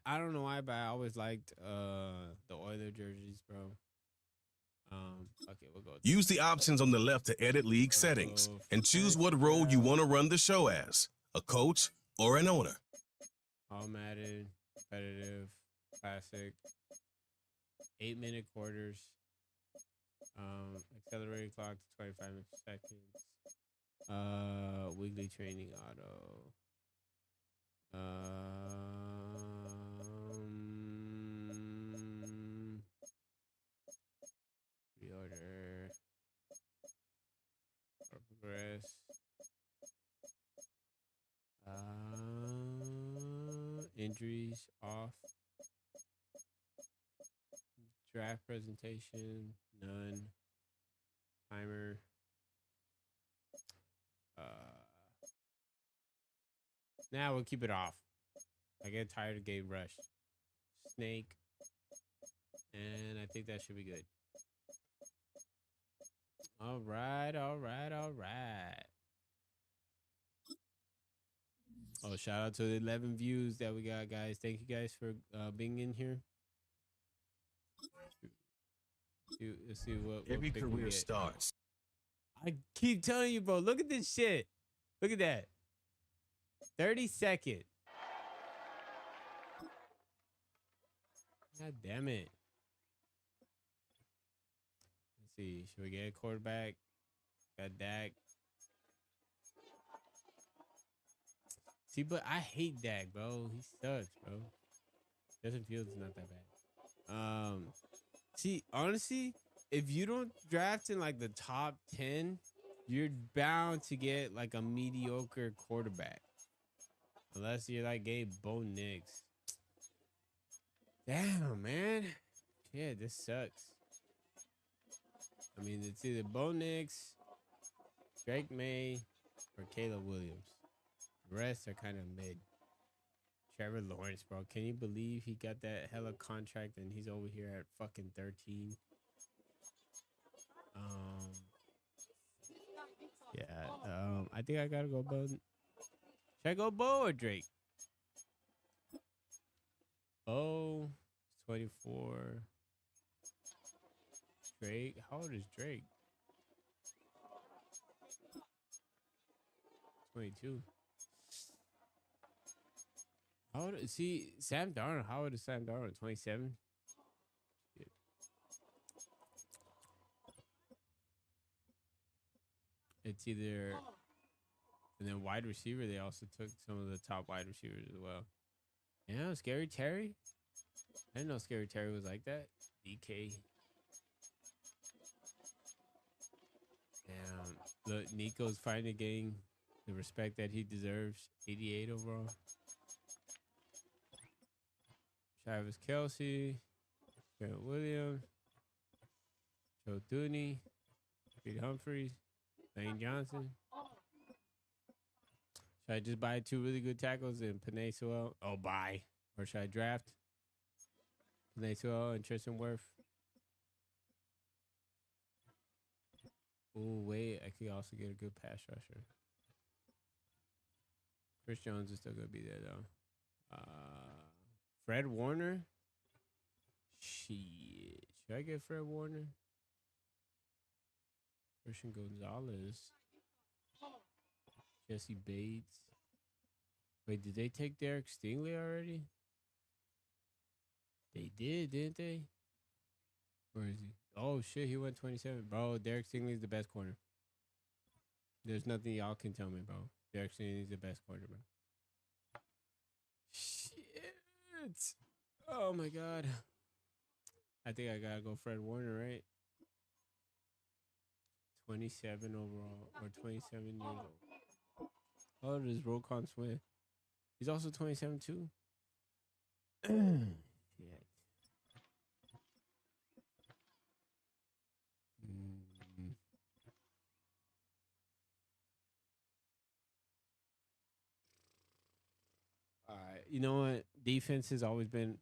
I don't know why, but I always liked the Oiler jerseys, bro. Okay, we'll go. Use the options on the left to edit league settings and choose what role you want to run the show as, a coach or an owner. All Madden, competitive, classic, 8-minute quarters, accelerated clock to 25 seconds, weekly training auto, reorder, or progress, injuries off, draft presentation none, timer, now we'll keep it off. I get tired of getting rushed. Snake, and I think that should be good. All right. Oh, shout out to the 11 views that we got, guys. Thank you guys for being in here. Let's see what Every pick we career get. starts. I keep telling you, bro. Look at this shit. Look at that. 32nd. God damn it. Let's see. Should we get a quarterback? Got Dak. See, but I hate Dak, bro. He sucks, bro. Justin Fields is not that bad. See, honestly, if you don't draft in like the top 10, you're bound to get like a mediocre quarterback. Unless you're like Gabe Bo Nix. Damn, man. Yeah, this sucks. I mean, it's either Bo Nix, Drake May, or Caleb Williams. The rest are kind of mid. Trevor Lawrence, bro. Can you believe he got that hella contract and he's over here at fucking 13? Yeah. I think I gotta go Bo. Should I go Bo or Drake? Bo, 24. Drake. How old is Drake? 22. How old is Sam Darnold? How old is Sam Darnold? 27? It's either, and then wide receiver, they also took some of the top wide receivers as well. Yeah, Scary Terry? I didn't know Scary Terry was like that. DK. Damn. Look, Nico's finally getting the respect that he deserves. 88 overall. Travis Kelce. Trent Williams. Joe Thuney. Pete Humphries. Lane Johnson. Should I just buy 2 really good tackles and Penei Sewell? Oh, buy. Or should I draft Penei Sewell and Tristan Wirth? Oh, wait. I could also get a good pass rusher. Chris Jones is still going to be there, though. Fred Warner? Shit. Should I get Fred Warner? Christian Gonzalez. Jesse Bates. Wait, did they take Derek Stingley already? They did, didn't they? Where is he? Oh shit, he went 27. Bro, Derek Stingley's the best corner. There's nothing y'all can tell me, bro. Derek Stingley's the best corner, bro. Shit. Oh my god. I think I gotta go Fred Warner, right? 27 overall or 27 years old. Oh, there's Rokon Smith. He's also 27 too. Shit. All right. You know what? Defense has always been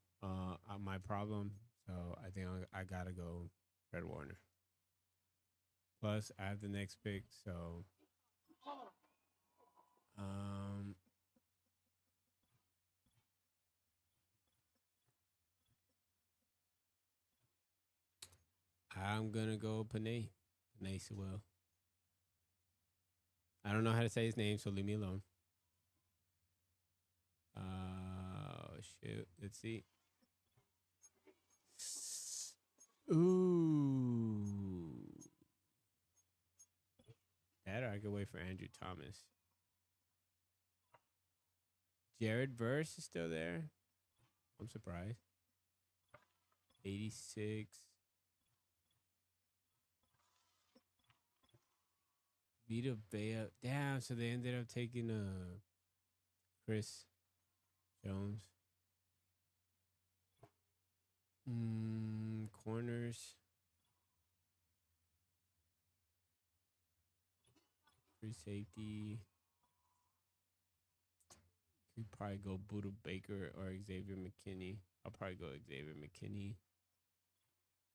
my problem. So I think I gotta go Fred Warner. Plus, I have the next pick, so I'm gonna go Panay. Panay Sewell. I don't know how to say his name, so leave me alone. Shit. Let's see. Ooh. That or I could wait for Andrew Thomas. Jared Verse is still there. I'm surprised. 86. Vita Vea. Damn, so they ended up taking Chris Jones. Corners. Free safety. Could probably go Buda Baker or Xavier McKinney. I'll probably go Xavier McKinney.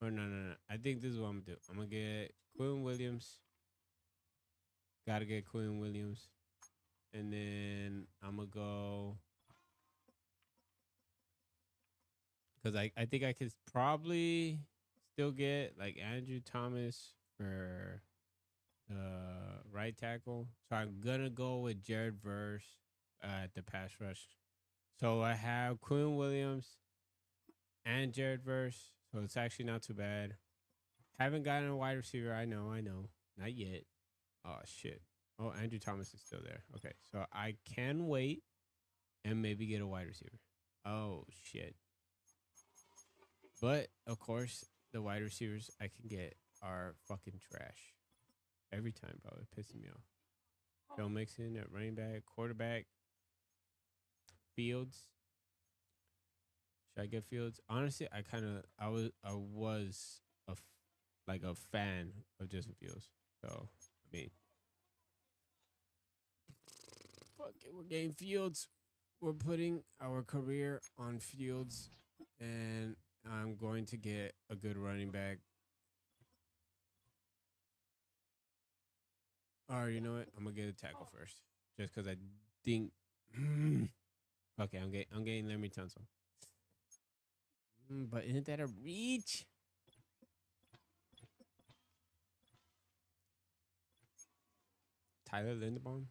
Oh, no. I think this is what I'm going to do. I'm going to get Quinn Williams. Got to get Quinn Williams. And then I'm going to go. Because I think I could probably still get like Andrew Thomas for right tackle. So I'm going to go with Jared Verse at the pass rush. So I have Quinn Williams and Jared Verse. So it's actually not too bad. Haven't gotten a wide receiver. I know. Not yet. Oh, shit. Oh, Andrew Thomas is still there. Okay. So I can wait and maybe get a wide receiver. Oh, shit. But, of course, the wide receivers I can get are fucking trash. Every time, bro. It pisses me off. Joe Mixon at running back, quarterback, Fields. Should I get Fields? Honestly, I was a fan of Justin Fields. So, I mean, fuck it, we're getting Fields. We're putting our career on Fields, and I'm going to get a good running back. All right, you know what? I'm gonna get a tackle first, just because I think. Okay, I'm getting Laremy Tunsil. But isn't that a reach? Tyler Linderbaum.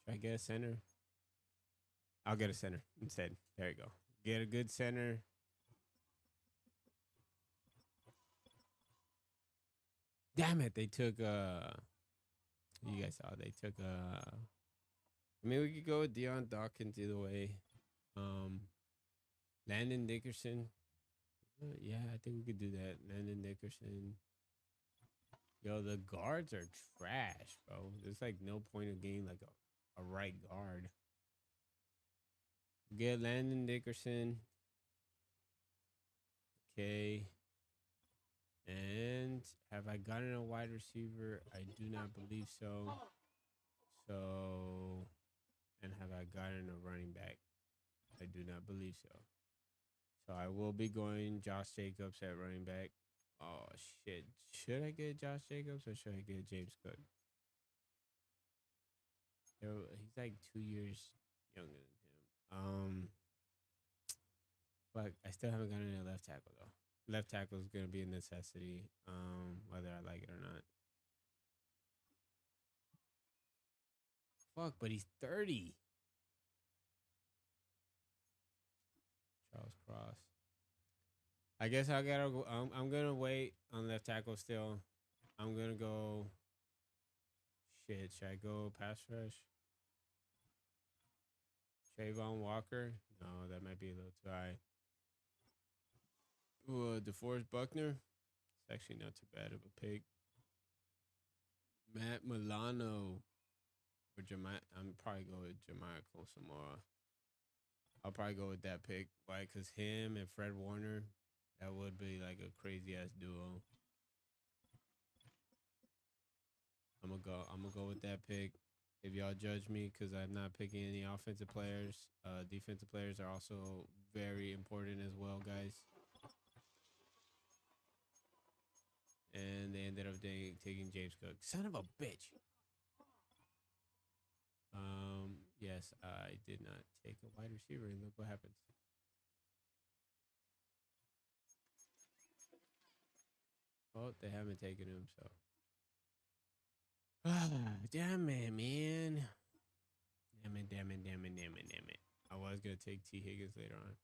Should I get a center? I'll get a center instead. There you go. Get a good center. Damn it, they took you guys saw they took I mean we could go with Deion Dawkins either way. Landon Dickerson. Yeah, I think we could do that. Landon Dickerson. Yo, the guards are trash, bro. There's like no point of getting like a right guard. Get Landon Dickerson. Okay. And have I gotten a wide receiver? I do not believe so. So, and have I gotten a running back? I do not believe so. So I will be going Josh Jacobs at running back. Oh, shit. Should I get Josh Jacobs or should I get James Cook? He's like 2 years younger than him. But I still haven't gotten a left tackle, though. Left tackle is going to be a necessity, whether I like it or not. Fuck, but he's 30. Charles Cross. I guess I gotta go. I'm gonna wait on left tackle still. I'm gonna go. Shit, should I go pass rush? Trayvon Walker? No, that might be a little too high. Ooh, DeForest Buckner? It's actually not too bad of a pick. Matt Milano. Or I'm probably go with Jemiah Samora. I'll probably go with that pick. Why? Because him and Fred Warner, that would be like a crazy ass duo. I'm gonna go with that pick. If y'all judge me because I'm not picking any offensive players, defensive players are also very important as well, guys. And they ended up taking James Cook. Son of a bitch. Yes, I did not take a wide receiver, and look what happens. Oh, they haven't taken him, so. Damn it, man. Damn it. I was going to take T. Higgins later on.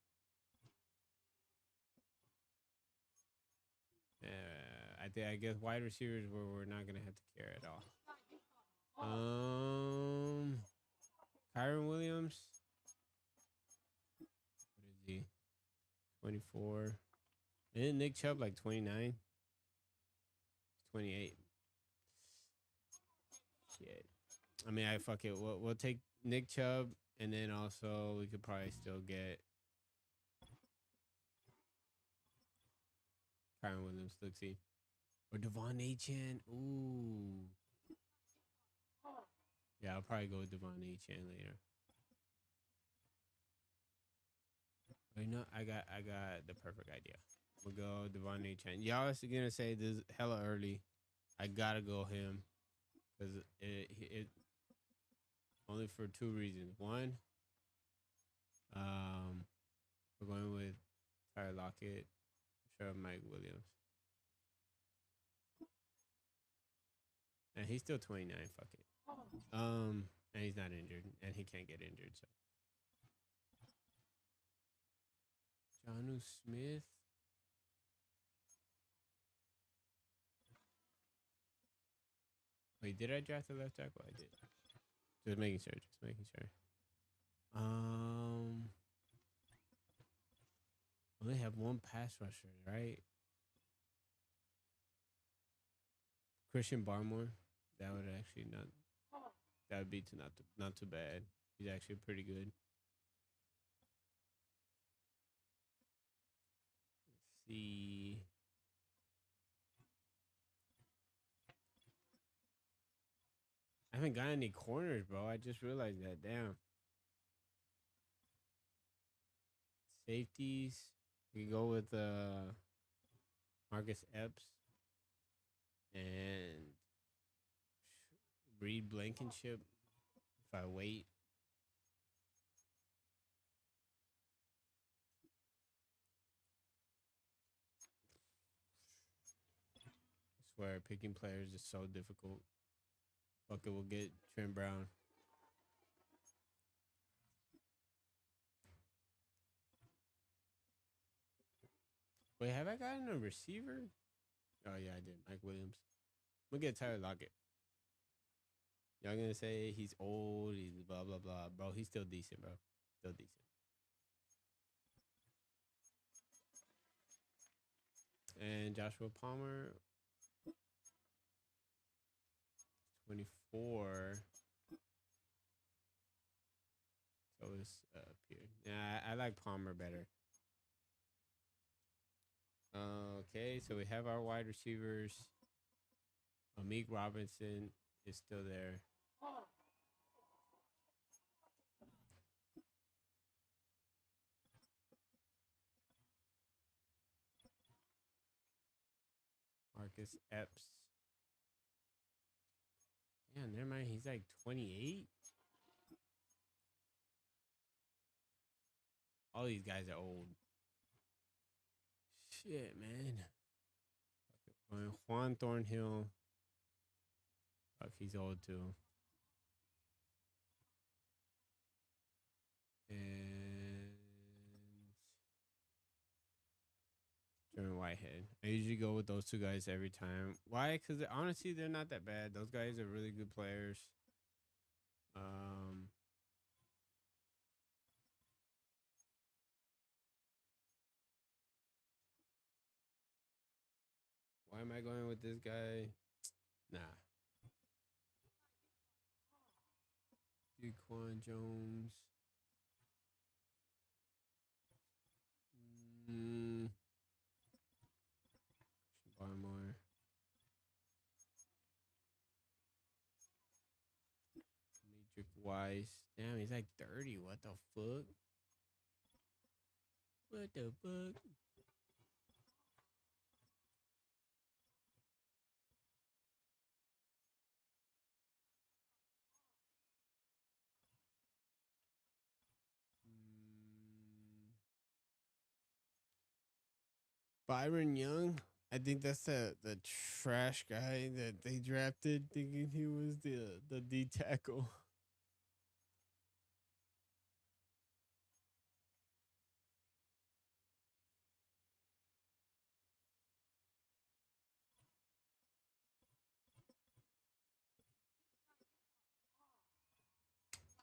I guess wide receivers we're not going to have to care at all. Kyron Williams. What is he? 24. Isn't Nick Chubb like 29? 28. Shit. I mean, fuck it. We'll take Nick Chubb, and then also we could probably still get Kyron Williams. Let's see. Or Devon Achane. Ooh. Yeah, I'll probably go with Devon Achane later. Wait, no, I got the perfect idea. We'll go Devon Achane. Y'all are gonna say this is hella early. I gotta go him because it only for two reasons. One, we're going with Tyler Lockett, sure Mike Williams, and he's still 29. Fuck it. And he's not injured, and he can't get injured. So, Jonnu Smith. Wait, did I draft the left tackle? I did. Just making sure. Only have one pass rusher, right? Christian Barmore. That would actually not. That would be not too bad. He's actually pretty good. Let's see. I haven't got any corners, bro. I just realized that. Damn. Safeties. We go with Marcus Epps and Reed Blankenship. If I wait. I swear, picking players is so difficult. Fuck it, we'll get Trent Brown. Wait, have I gotten a receiver? Oh, yeah, I did. Mike Williams. We'll get Tyler Lockett. Y'all gonna say he's old, he's blah, blah, blah. Bro, he's still decent, bro. Still decent. And Joshua Palmer, 24. So it's up here. Yeah, I like Palmer better. Okay, so we have our wide receivers. Amik Robinson is still there. Marcus Epps. Damn, never mind. He's like 28. All these guys are old. Shit, man. Juan Thornhill. Fuck, he's old too. And Jeremy Whitehead. I usually go with those two guys every time. Why? Because honestly, they're not that bad. Those guys are really good players. Um, why am I going with this guy? Nah. Daquan Jones. Mm, Barmore. Matrix Wise. Damn, he's like 30. What the fuck? What the fuck? Mm, Byron Young. I think that's the trash guy that they drafted, thinking he was the D tackle.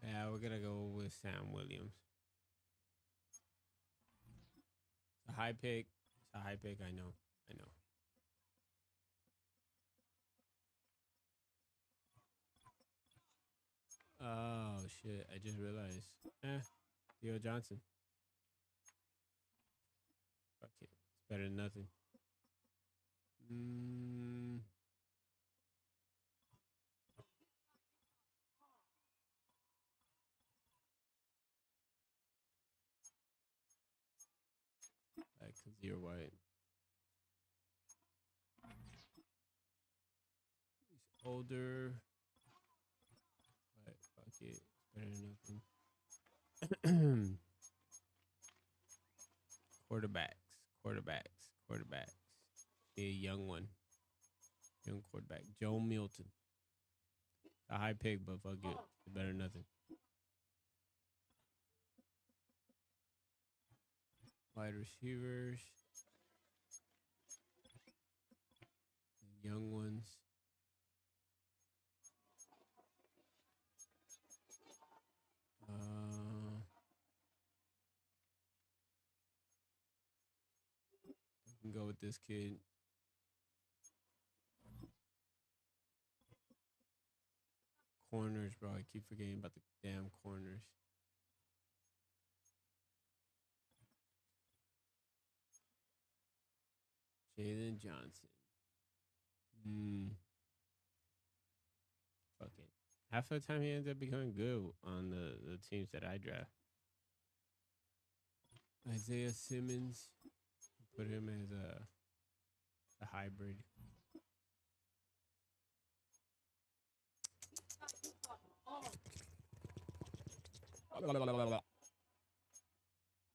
Yeah, we're gonna go with Sam Williams. It's a high pick. It's a high pick. I know. I know. Oh shit! I just realized. Theo Johnson. Fuck it. It's better than nothing. Mm, like Kazir White. He's older, but fuck it. It's better than nothing. Quarterbacks. A young one. Young quarterback. Joe Milton. A high pick, but fuck it. It's better than nothing. Wide receivers. Young ones. I can go with this kid. Corners, bro. I keep forgetting about the damn corners. Jalen Johnson. Fuck it. Half of the time he ends up becoming good on the teams that I draft. Isaiah Simmons. Put him as a hybrid.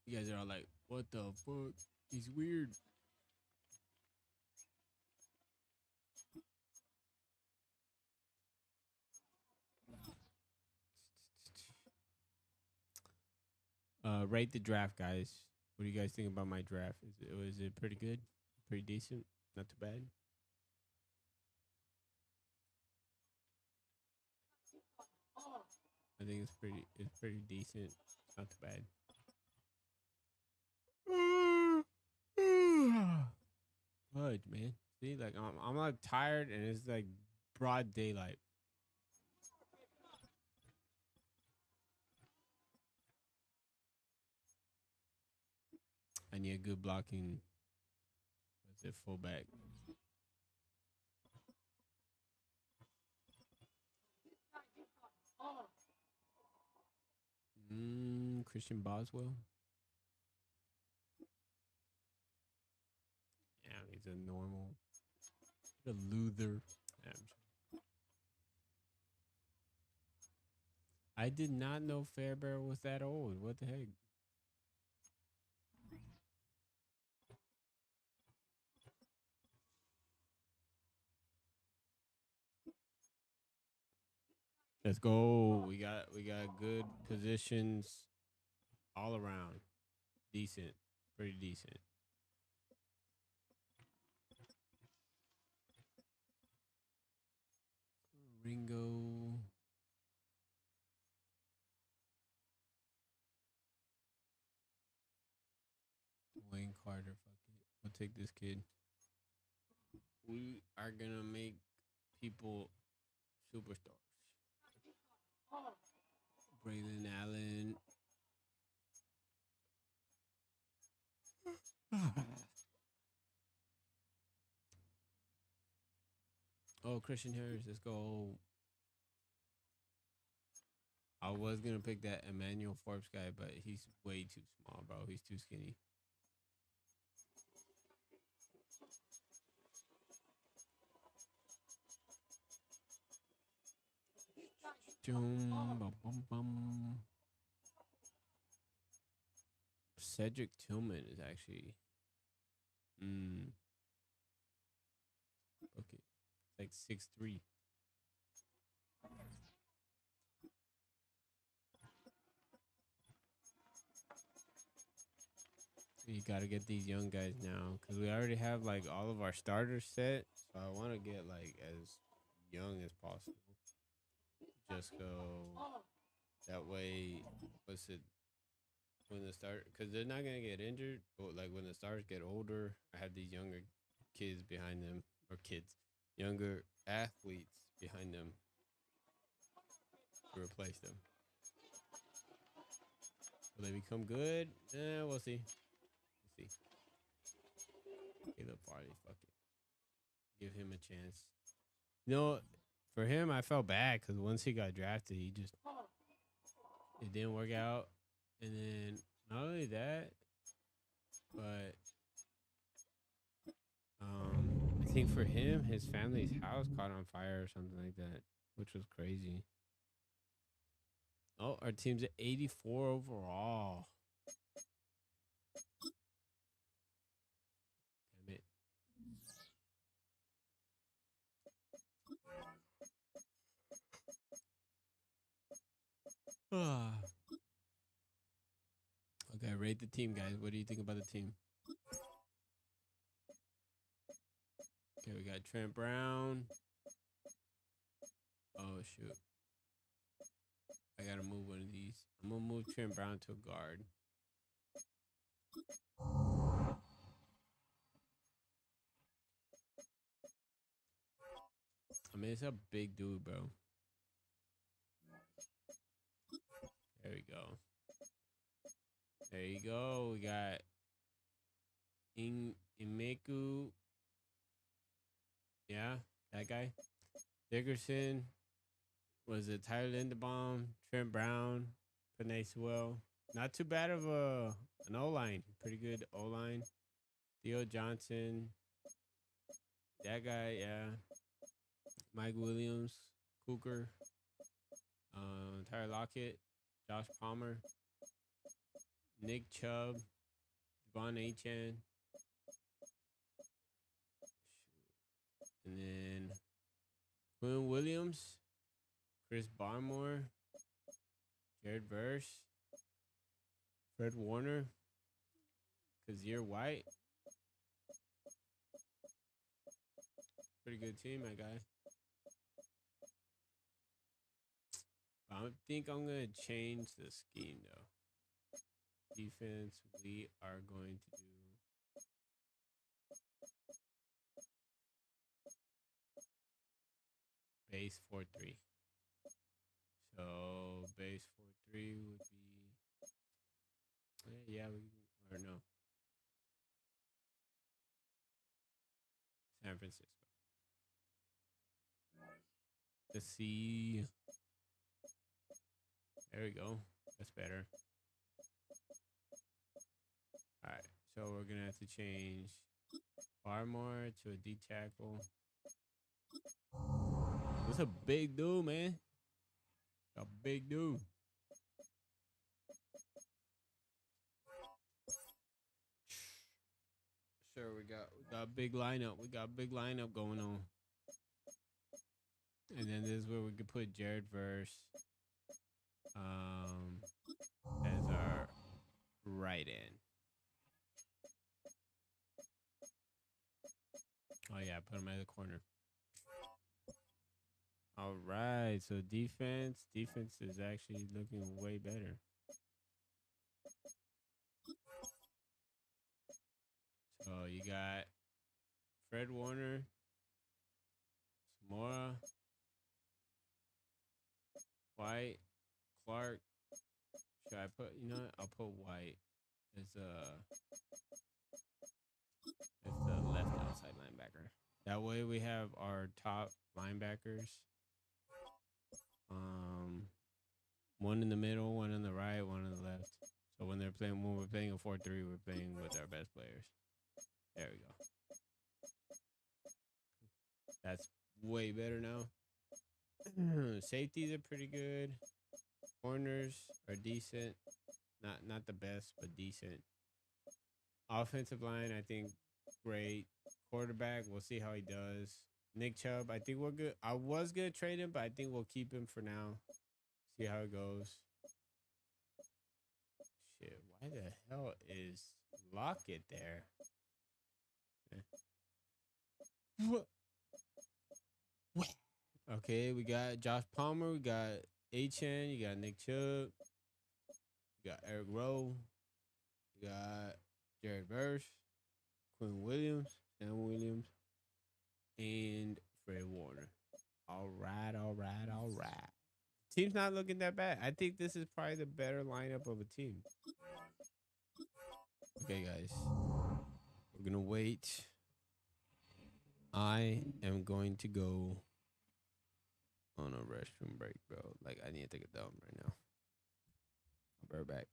You guys are all like, what the fuck? He's weird. Rate the draft, guys. What do you guys think about my draft? Was it pretty good? Pretty decent? Not too bad? I think it's pretty decent. Not too bad. Fudge, man. See, like I'm like tired and it's like broad daylight. I need a good blocking. What's it? Fullback. Christian Boswell. Yeah, he's a normal. A Luther. I did not know Fairbairn was that old. What the heck? Let's go. We got good positions. all around decent, pretty decent. Ringo. Wayne Carter. Fuck it. We'll take this kid. We are gonna make people superstars. Braylon Allen. Oh, Christian Harris. Let's go. I was gonna pick that Emmanuel Forbes guy, but he's way too small, bro. He's too skinny. Cedric Tillman is actually okay. It's like 6'3". You gotta get these young guys now because we already have like all of our starters set. So I want to get like as young as possible. Just go that way. What's it? When the start, because they're not gonna get injured, but like when the stars get older, I have these younger kids behind them, or kids, younger athletes behind them to replace them. Will they become good? We'll see. We'll see. Caleb Farley, fuck it. Give him a chance. You know, for him, I felt bad because once he got drafted, it didn't work out. And then not only that, but I think for him, his family's house caught on fire or something like that, which was crazy. Oh, our team's at 84 overall. Damn it. Okay, rate the team, guys. What do you think about the team? Okay, we got Trent Brown. Oh, shoot. I gotta move one of these. I'm gonna move Trent Brown to a guard. I mean, it's a big dude, bro. There we go. There you go. We got Imeku. Yeah, that guy. Dickerson. Was it Tyler Linderbaum, Trent Brown, Penei Sewell? Not too bad of an O-line. Pretty good O-line. Theo Johnson. That guy, yeah. Mike Williams, Cooker, Tyler Lockett, Josh Palmer, Nick Chubb, Devon Achane, and then Quinn Williams, Chris Barmore, Jared Verse, Fred Warner, Kazir White. Pretty good team, my guy. I think I'm going to change the scheme, though. Defense, we are going to do base 4-3. So base 4-3 would be, yeah, or no, San Francisco. Let's see. There we go. That's better. All right, so we're gonna have to change Barmore to a D tackle. That's a big dude, man. A big dude. Sure, we got a big lineup. We got a big lineup going on. And then this is where we could put Jared Verse as our right end. Oh yeah, put him at the corner. All right, so defense is actually looking way better. So you got Fred Warner, Samora, White, Clark. Should I put? You know what? I'll put White as the left outside linebacker. That way we have our top linebackers. One in the middle, one on the right, one on the left. So when we're playing a 4-3, we're playing with our best players. There we go. That's way better now. Safeties are pretty good. Corners are decent. Not the best, but decent. Offensive line, I think great. Quarterback, we'll see how he does. Nick Chubb, I think we're good. I was gonna trade him, but I think we'll keep him for now. See how it goes. Shit, why the hell is Lockett there? What? Okay, we got Josh Palmer, we got Achane, you got Nick Chubb, you got Eric Rowe, you got Jared Verse, Quinn Williams, Sam Williams, and Fred Warner. All right. Team's not looking that bad. I think this is probably the better lineup of a team. Okay, guys. We're going to wait. I am going to go on a restroom break, bro. Like, I need to take a dump right now. I'll be right back.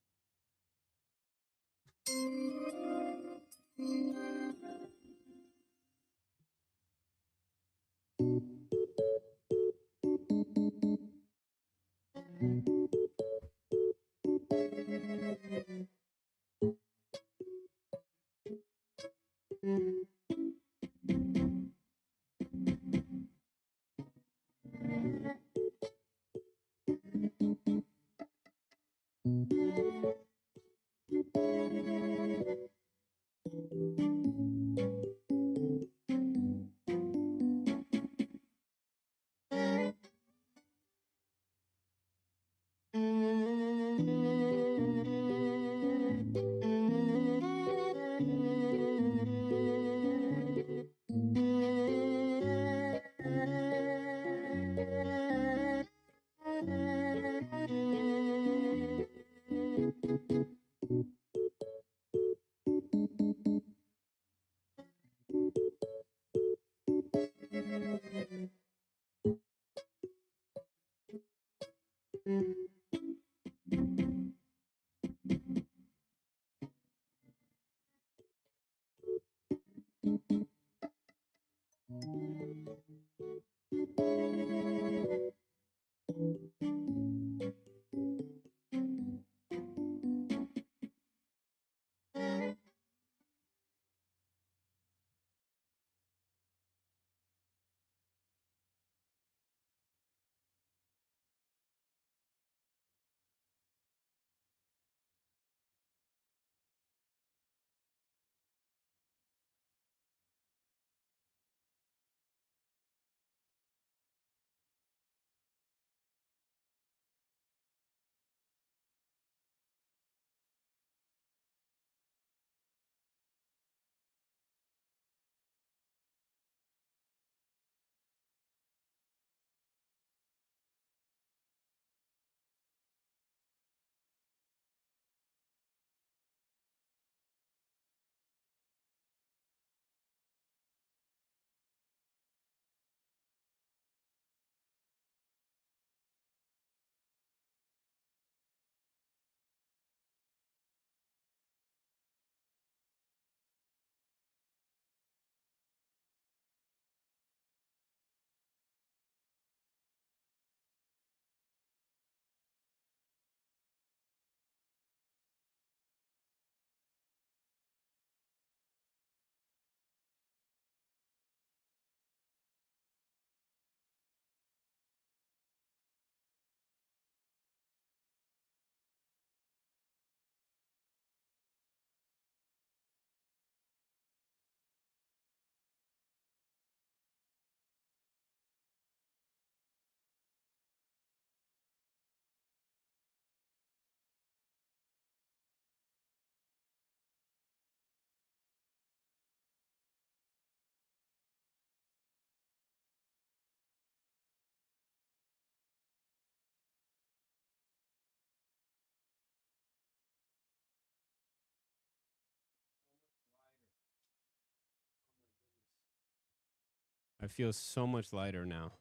I feel so much lighter now.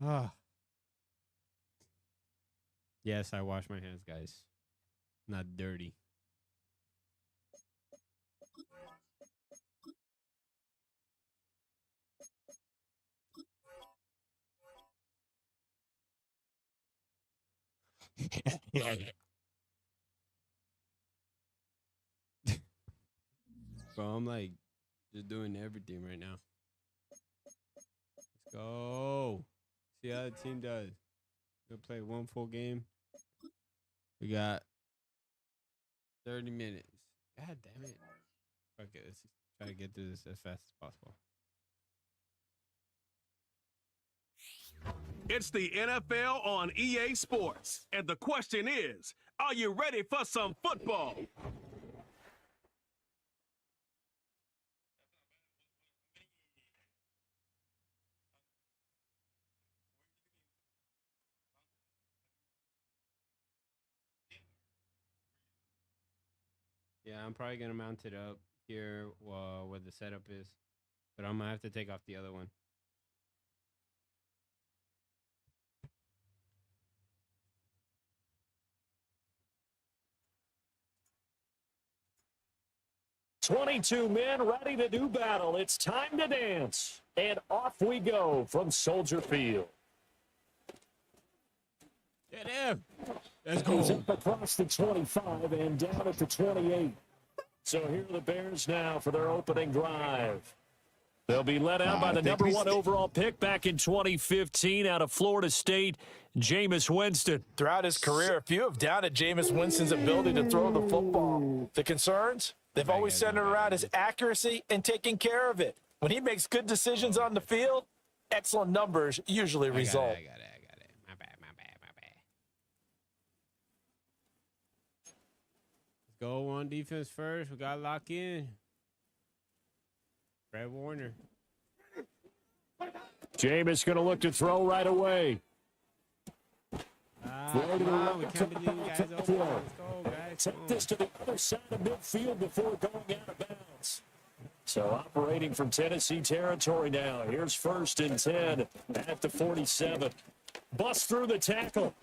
Ah. Yes, I wash my hands, guys. Not dirty. Bro, I'm like just doing everything right now. Let's go. See how the team does. We'll play one full game. We got 30 minutes. God damn it. Okay, let's try to get through this as fast as possible. It's the NFL on EA Sports. And the question is, are you ready for some football? Yeah, I'm probably going to mount it up here where the setup is. But I'm going to have to take off the other one. "22 men ready to do battle. It's time to dance." And off we go from Soldier Field. Get him. Let's Goes go. up across the 25 and down at the 28. So here are the Bears now for their opening drive. They'll be led out by the number 1 overall pick back in 2015 out of Florida State, Jameis Winston. Throughout his career, few have doubted Jameis Winston's ability to throw the football. The concerns? They've always centered around his accuracy and taking care of it. When he makes good decisions on the field, excellent numbers usually result. I got it. My bad. Let's go on defense first. We got to lock in. Fred Warner. Jameis going to look to throw right away. Come on. We can't be leaving guys open. Let's go, guys. Take this to the other side of midfield before going out of bounds. So operating from Tennessee territory now. Here's 1st and 10 at the 47. Bust through the tackle.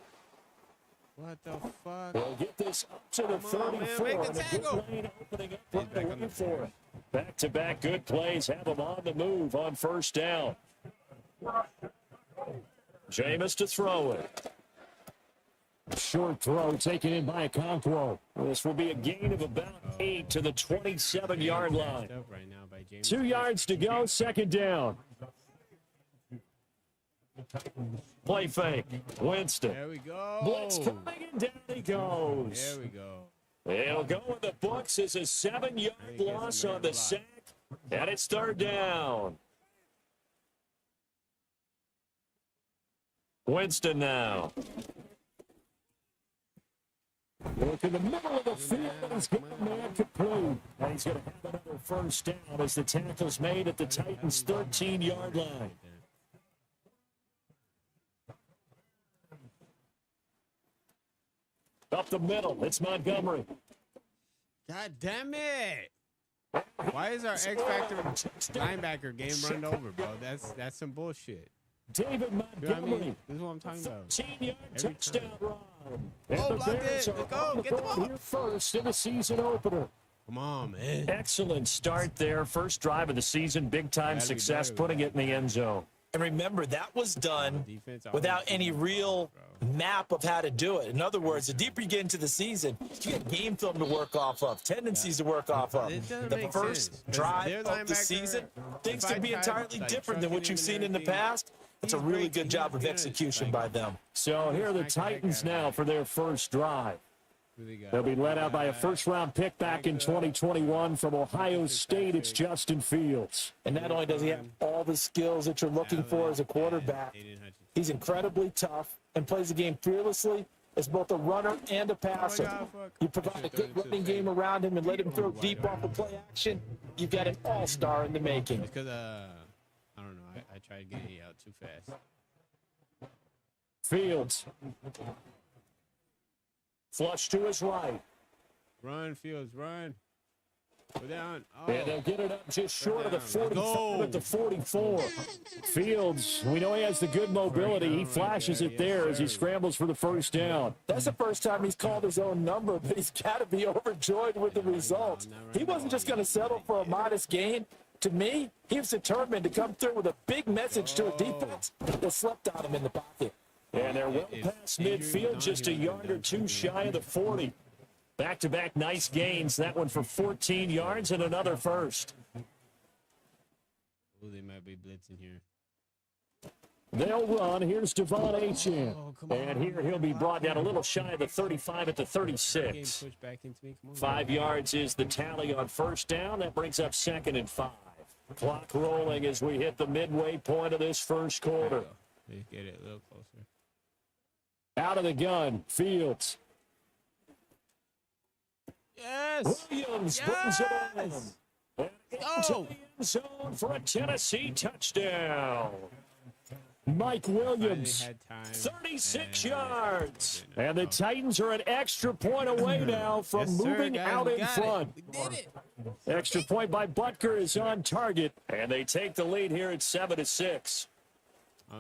What the fuck? We'll get this up to the 34. Make the and a good tackle. lane opening up right away for it. Back-to-back good plays. Have them on the move on 1st down. Jameis to throw it. Short throw taken in by Okonkwo. This will be a gain of about 8 to the 27-yard line. Right now by James 2 yards to go, 2nd down. Play fake. Winston. There we go. Blitz coming and down he goes. There we go. It'll go in the books as a 7-yard loss on the sack, and it's 3rd down. Winston now. Look in the middle of the field, and he's got a man complete. And he's going to have another 1st down as the tackle's made at the Titans' 13-yard line. Up the middle, it's Montgomery. God damn it. Why is our X Factor linebacker game run over, bro? That's some bullshit. David You know what I Montgomery. mean? This is what I'm talking about. 13-yard Every touchdown time. run. And Oh, the block Bears it. are Let's go. on the Get the board ball. here first in the season opener. Come on, man. Excellent start there. First drive of the season. Big-time Gotta be success better putting with it in the end zone. And remember, that was done Defense always without any keeps real bro. map of how to do it. In other words, the deeper you get into the season, you get game film to work off of, tendencies to work off of. It doesn't The make first sense, 'cause drive their of the linebacker, season, things if I can be try to, entirely like, different than truck what it you've in seen and in the everything. past. It's a He's really great. good He's job of good. execution Like, by them. So here are the Titans now for their first drive. Really got They'll be it. led out by a first-round pick back in 2021 from Ohio State. It's Justin Fields. And not only does he have all the skills that you're looking for as a quarterback, Aiden Hutchinson. he's incredibly tough and plays the game fearlessly as both a runner and a passer. God, fuck. You provide a good running game around him and let him throw deep off of play action, you've got an all-star in the making. It's because I don't know. I tried getting out too fast. Fields. Flush to his right. Run, Fields, run. Go down. Oh. And they'll get it up just short of the 45 at the 44. Fields, we know he has the good mobility. He flashes it there as he scrambles for the first down. That's the first time he's called his own number, but he's got to be overjoyed with the result. He wasn't just going to settle for a modest gain. To me, he was determined to come through with a big message to a defense that slept on him in the pocket. And they're well past midfield, just a yard or two shy of the 40. Back-to-back nice gains. That one for 14 yards and another first. Oh, they might be blitzing here. They'll run. Here's Devon Achane. And here he'll be brought down a little shy of the 35 at the 36. 5 yards is the tally on first down. That brings up 2nd and 5. Clock rolling as we hit the midway point of this first quarter. They get it a little closer. Out of the gun, Fields. Yes. Williams brings it on. And into the end zone for a Tennessee touchdown. Mike Williams, 36 yards. And the Titans are an extra point away now from moving out in front. Extra point by Butker is on target, and they take the lead here at 7-6. Nah,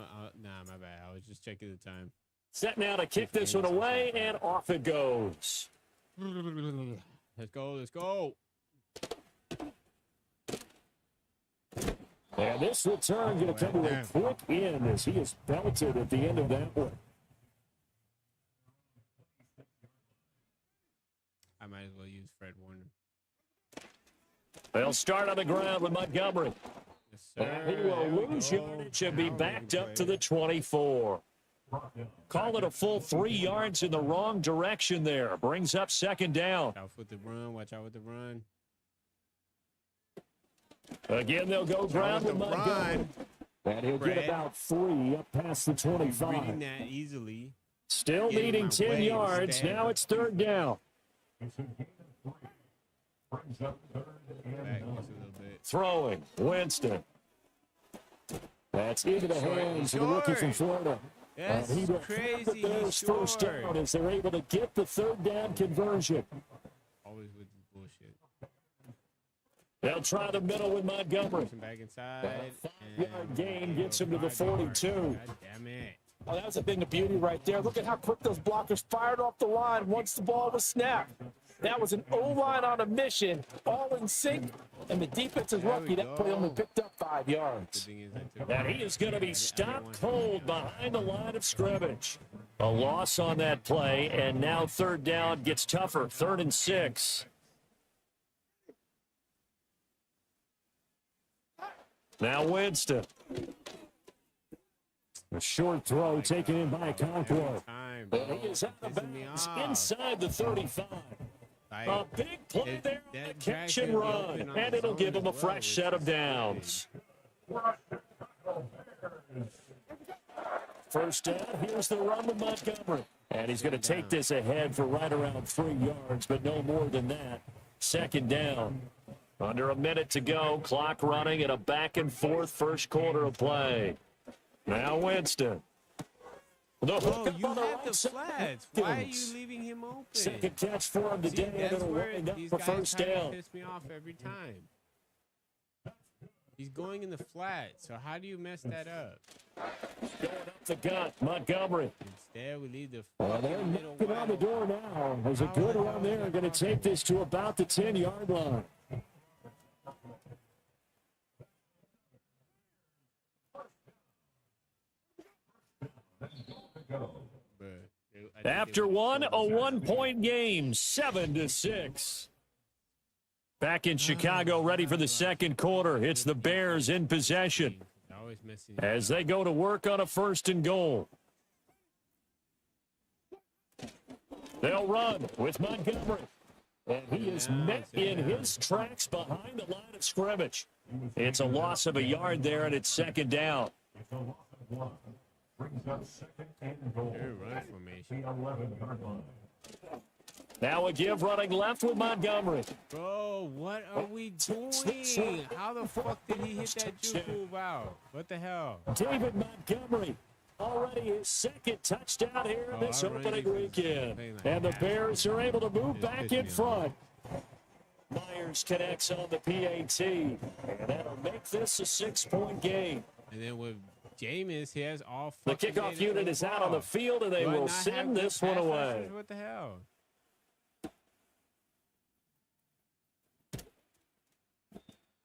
my bad. I was just checking the time. Set now to kick this one away, and off it goes. Let's go. Let's go. And this return going to come to a quick end as he is belted at the end of that one. I might as well use Fred Warner. They'll start on the ground with Montgomery. Yes, sir. And he will lose yardage and be backed up to the 24. Call it a full 3 yards in the wrong direction there. Brings up 2nd down. Watch out with the run. Watch out with the run. Again, they'll go ground with Montgomery. And he'll get about 3 up past the 25. Reading that easily. Still needing 10 yards. Now it's 3rd down. Back just a little bit. Throwing, Winston. That's into the hands of the rookie from Florida. That's he will crazy. Bears first down as they're able to get the 3rd down conversion. Always with the bullshit. They'll try the middle with Montgomery. Push him back inside. 5-yard gain gets him to the 42. God damn it. Oh, that was a thing of beauty right there. Look at how quick those blockers fired off the line once the ball was snapped. That was an O-line on a mission, all in sync, and the defense is lucky that play only picked up 5 yards. And he is going to be stopped cold behind the line of scrimmage. A loss on that play, and now 3rd down gets tougher. 3rd and 6. Now Winston. A short throw taken in by Conklin. And he is out of bounds inside the 35. A big play there on the catch and run, and it'll give him a fresh set of downs. First down, here's the run with Montgomery. And he's going to take this ahead for right around 3 yards, but no more than that. 2nd down. Under a minute to go, clock running at a back-and-forth first quarter of play. Now Winston. Oh, you have the flats. Why are you leaving him open? Second catch for him today, and it'll wind up for first down. Piss me off every time. He's going in the flat, so how do you mess that up? Going up the gut, Montgomery. Instead, we leave the They're middle knocking on the door now. There's a good run there. Going to take this to about the 10-yard line. After one, a 1-point game, 7-6. Back in Chicago, ready for the second quarter. It's the Bears in possession as they go to work on a 1st and goal. They'll run with Montgomery. And he is met in his tracks behind the line of scrimmage. It's a loss of a yard there, and it's 2nd down. Now a give running left with Montgomery. Bro, what are we doing? How the fuck did he hit that juke move out? What the hell? David Montgomery, already his 2nd touchdown here in this opening weekend. And the Bears are able to move back in front. Myers connects on the PAT, and that'll make this a 6-point game. And then with Jameis, he has all The fucking kickoff day to unit throw is the out on the ball. field, and they Do I will not have send good this one pass away. rushers? What the hell?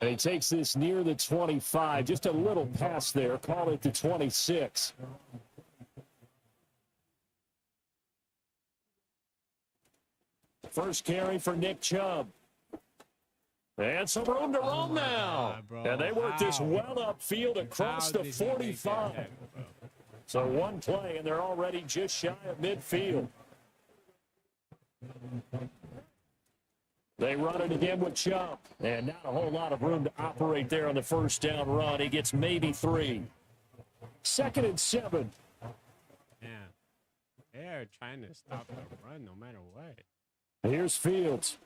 And he takes this near the 25. Just a little pass there. Call it the 26. First carry for Nick Chubb. And some room to roam now. bro, And they work this how? well upfield across How the did he make that 45. tackle, bro? So one play, and they're already just shy of midfield. They run it again with Chubb. And not a whole lot of room to operate there on the first down run. He gets maybe 3. 2nd and 7. Yeah. They are trying to stop the run no matter what. Here's Fields.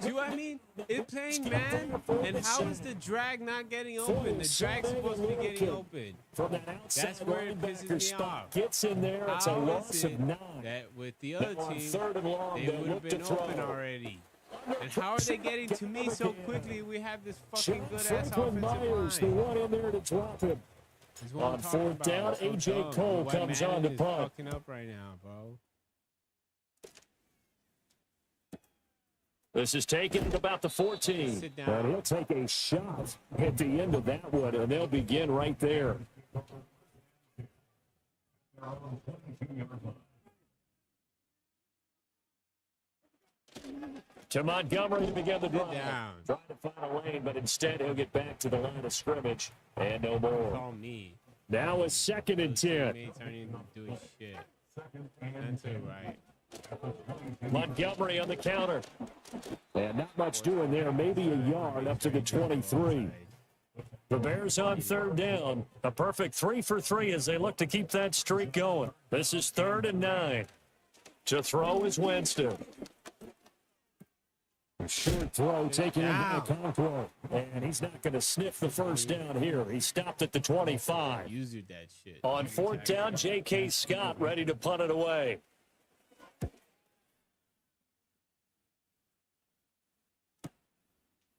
Do I mean it's playing man? And how is the drag not getting open? The drag's supposed to be getting open. From that outside That's where it pisses linebacker me spot. off. Gets in there. It's a How loss is of it 9. that with the other On team, 3rd and long, they they would look have to been throw. open already? And how are they getting to me so quickly? We have this fucking good-ass Franklin Myers, the offensive line. one in there to drop him. That's what I'm On talking 4th about. down, It's so A.J. dumb. Cole What comes Madden on to is punt. fucking up right now, bro. This is taken at about the 14. Sit down. And he'll take a shot at the end of that one, and they'll begin right there. To Montgomery to begin the drive. down. Trying to find a lane, but instead he'll get back to the line of scrimmage, and no more. Call me. Now a 2nd and 10. Teammates aren't even doing shit. That's it, right? Montgomery on the counter. And not much doing there. Maybe a yard up to the 23. The Bears on 3rd down. A perfect 3 for 3 as they look to keep that streak going. This is 3rd and 9. To throw is Winston. Short throw taken in by Conklin. And he's not going to sniff the first down here. He stopped at the 25. Use your that shit. On 4th down, J.K. Scott ready to punt it away.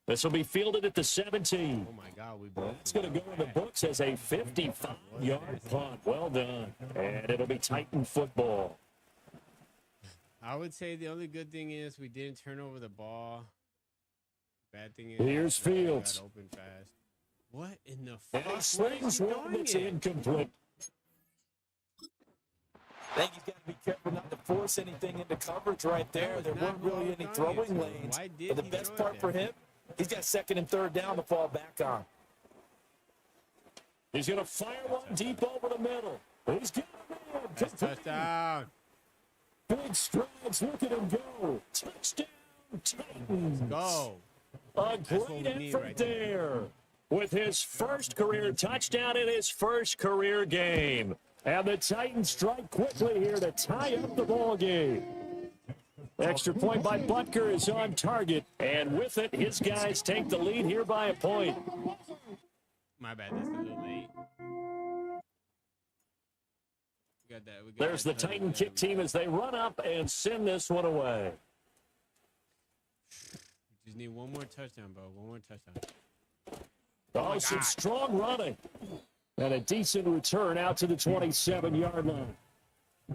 This will be fielded at the 17. Oh my God, we both. It's going to go in the books as a 55-yard punt. Well done. And it'll be Titan football. I would say the only good thing is we didn't turn over the ball. Bad thing is Here's we Fields. got open fast. What in the And fuck? he Why is slings he one doing that's it? incomplete. I think he's got to be careful not to force anything into coverage right there. There weren't really any throwing lanes. Why did But the he best throw it part for there? him, he's got 2nd and 3rd down to fall back on. He's going to fire one deep over the middle. He's got a man. That's touchdown. Big strides. Look at him go. Touchdown, Titans. Go. A what great we need effort right there. there. With his first career touchdown in his first career game. And the Titans strike quickly here to tie up the ball game. Extra point by Butker is on target. And with it, his guys take the lead here by a point. My bad. That's a little late. We got that. There's the Titan kick team as they run up and send this one away. Just need one more touchdown, bro. One more touchdown. Oh, some strong running. And a decent return out to the 27-yard line.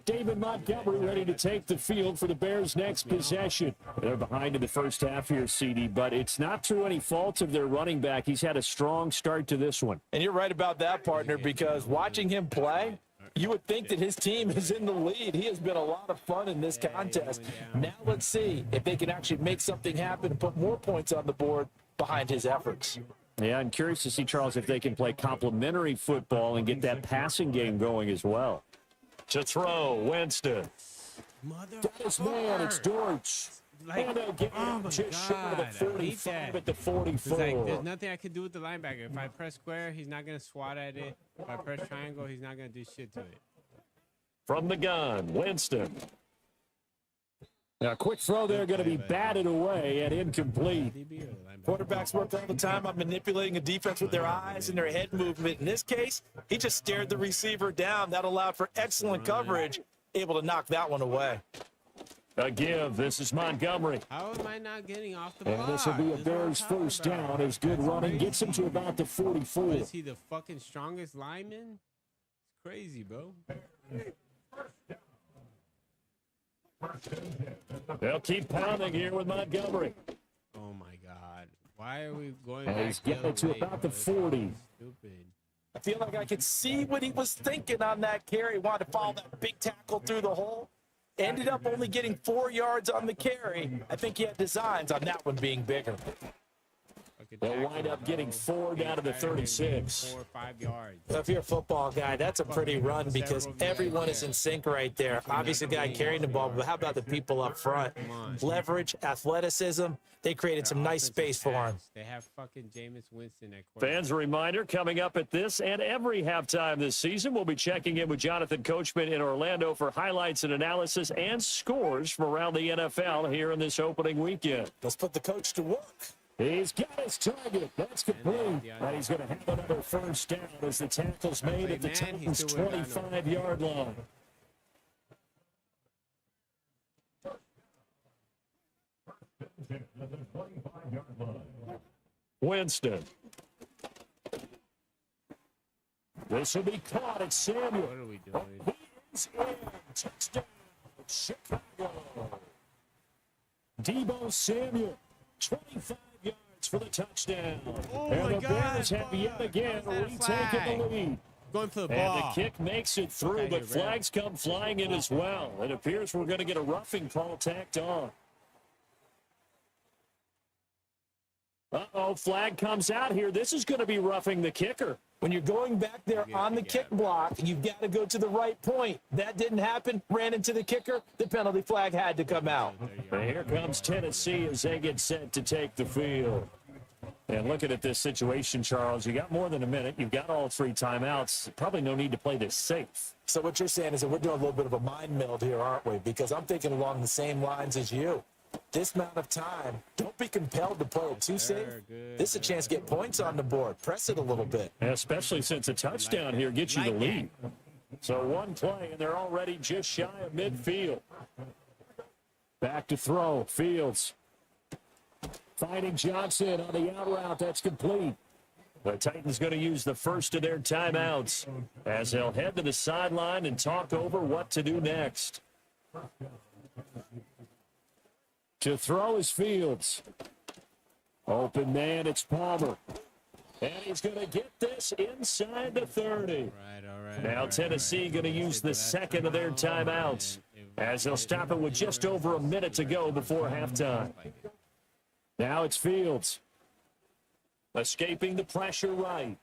David Montgomery ready to take the field for the Bears' next possession. They're behind in the first half here, CD, but it's not through any fault of their running back. He's had a strong start to this one. And you're right about that, partner, because watching him play, you would think that his team is in the lead. He has been a lot of fun in this contest. Now let's see if they can actually make something happen and put more points on the board behind his efforts. Yeah, I'm curious to see, Charles, if they can play complementary football and get that passing game going as well. To throw, Winston. That is man, it's Deutsch. Like, And they'll get oh him my just short of God, the I hate 45 that. at the It's 44. like there's nothing I can do with the linebacker. If I press square, he's not gonna swat at it. If I press triangle, he's not gonna do shit to it. From the gun, Winston. Now, a quick throw there going to be batted away and incomplete. DB or the linebacker? Quarterbacks work all the time on manipulating a defense with their eyes and their head movement. In this case, he just stared the receiver down. That allowed for excellent coverage, able to knock that one away. A give. This is Montgomery. How am I not getting off the block? And this will be a Bears first down as good running gets him to about the 44. Is he the fucking strongest lineman? It's crazy, bro. They'll keep pounding here with Montgomery. Oh my God. Why are we going And back he's the getting other it to way, about the bro? It's 40. Stupid. I feel like I could see what he was thinking on that carry. He wanted to follow that big tackle through the hole. Ended up only getting 4 yards on the carry. I think he had designs on that one being bigger. They'll wind up getting 4 down to the 36. 4 or 5 yards. Well, if you're a football guy, that's a pretty run because everyone is in sync right there. Obviously, the guy carrying the ball, but how about the people up front? Leverage, athleticism. They created some nice space for him. They have fucking Jameis Winston at quarterback. Fans, a reminder, coming up at this and every halftime this season, we'll be checking in with Jonathan Coachman in Orlando for highlights and analysis and scores from around the NFL here in this opening weekend. Let's put the coach to work. He's got his target. That's complete. And he's going to have another first down as the tackle's made at the Titans' 25-yard line. Winston. This will be caught at Samuel. What are we doing? He is in. Touchdown, Chicago. Debo Samuel, 25 yards for the touchdown. Oh and my the God, Bears have yet again how's that a retaken flag? the lead. Going for the And ball. the kick makes it through, Okay, but you're right. flags come flying in as well. It appears we're going to get a roughing call tacked on. Uh-oh, flag comes out here. This is going to be roughing the kicker. When you're going back there on the kick block, you've got to go to the right point. That didn't happen. Ran into the kicker. The penalty flag had to come out. And here comes Tennessee as they get set to take the field. And looking at this situation, Charles, you got more than a minute. You've got all 3 timeouts. Probably no need to play this safe. So what you're saying is that we're doing a little bit of a mind meld here, aren't we? Because I'm thinking along the same lines as you. This amount of time, don't be compelled to play it too safe. This is a chance to get points on the board. Press it a little bit. And especially since a touchdown here gets you the lead. So one play, and they're already just shy of midfield. Back to throw. Fields. Finding Johnson on the out route. That's complete. The Titans going to use the first of their timeouts as they'll head to the sideline and talk over what to do next. To throw is Fields. Open man, it's Palmer. And he's going to get this inside the 30. All right. Now Tennessee going to use the second of their timeouts as they'll stop it with just over a minute to go before halftime. Now it's Fields. Escaping the pressure right.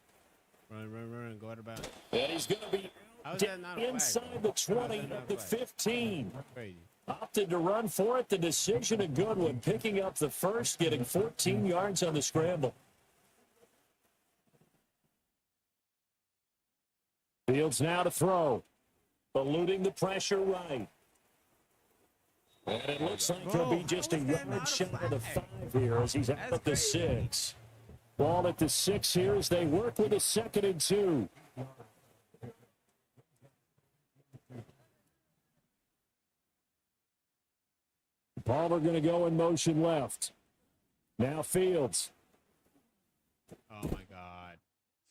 Run. Go out about it. And he's going to be How is that not a flag, inside bro? the 20 of the 15. Crazy. Opted to run for it. The decision of Goodwin picking up the first, getting 14 yards on the scramble. Fields now to throw. Eluding the pressure right. And it looks like he'll be just a yard shy of the 5 here as he's out at the 6. Ball at the 6 here as they work with a 2nd and 2. Palmer going to go in motion left. Now Fields. Oh my God.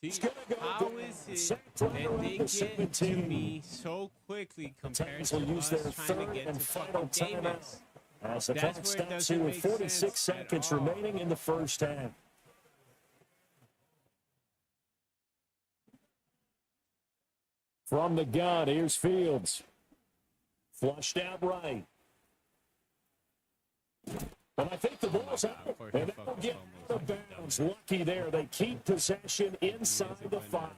See, gonna go how down. is it Sacked that right around they the get to 17. me so quickly compared Titans to will use us their trying to third get and to final fucking timeout. Davis? As the That's clock where it stops doesn't here with make 46 sense at seconds all. remaining in the first half. From the gun, here's Fields. Flushed out right. But I think the ball's out. Of course he And they'll fucking get out fumbles. of bounds. Lucky there. They keep possession inside the 5.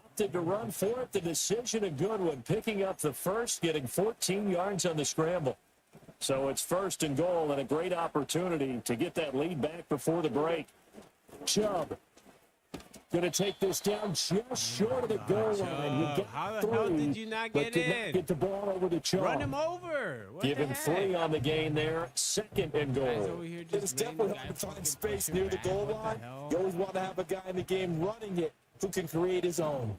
Opted to run for it. The decision of Goodwin picking up the first, getting 14 yards on the scramble. So it's 1st and goal and a great opportunity to get that lead back before the break. Chubb going to take this down just short of the goal line. You get How the 3, hell did you not but get did not in? get the ball over to Chubb. Run him over. What Give the him heck? 3 on the gain there. 2nd and Guys goal. over here It's just letting definitely the hard guy to find fucking space push near him the back. goal What the line. hell? You always want to have a guy in the game running it who can create his own.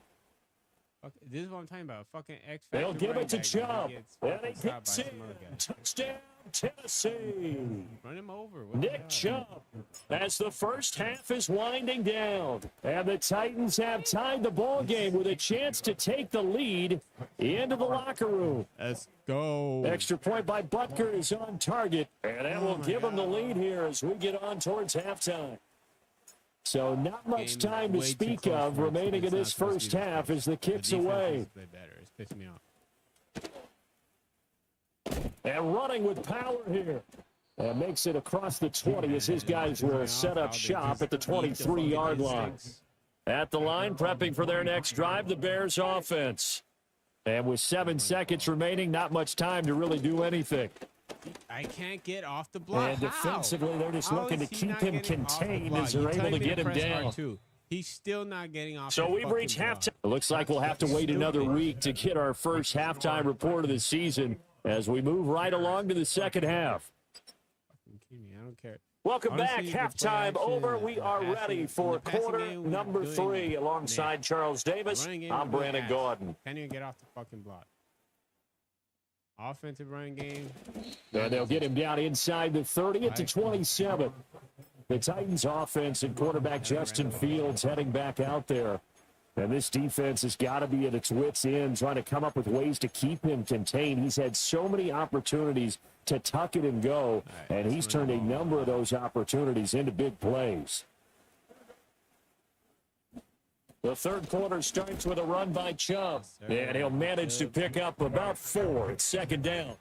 This is what I'm talking about. Fucking X Factor. They'll give it to running back, Chubb. gets And he fucking stopped gets by in. some other guy. Touchdown, Tennessee. Run him over. What the Nick hell? Chubb, as the first half is winding down, and the Titans have tied the ball game with a chance to take the lead into the locker room. Let's go. Extra point by Butker is on target, and that will my give him the God. lead here as we get on towards halftime. So not much Game time to way too speak close of for it. remaining in It's not this supposed to first be this half close. as the The kick's defense away. needs to play better. It's pissing me off. And running with power here. And makes it across the 20 as his guys will set up shop at the 23-yard line. At the line, prepping for their next drive, the Bears offense. And with 7 seconds remaining, not much time to really do anything. I can't get off the block. And How? defensively, they're just How looking to is he keep not him getting off the contained block? as they're You able type to in get him press down. R2. He's still not getting off So the we've fucking reached block. halftime. It looks like we'll have to wait another week to get our first halftime report of the season as we move right along to the second half. Fucking kidding me. I don't care. Welcome Honestly, back. the play Halftime action, over. We the are passing- ready in for the passing quarter game, we're number doing 3 it. alongside Charles Davis. Running game, I'm we're Brandon ass. Gordon. Can't even get off the fucking block. Offensive running game. And they'll get him down inside the 30 at the 27. The Titans offense and quarterback Justin Fields heading back out there. And this defense has got to be at its wits' end, trying to come up with ways to keep him contained. He's had so many opportunities to tuck it and go, and he's turned a number of those opportunities into big plays. The third quarter starts with a run by Chubb, and he'll manage to pick up about 4 at second down.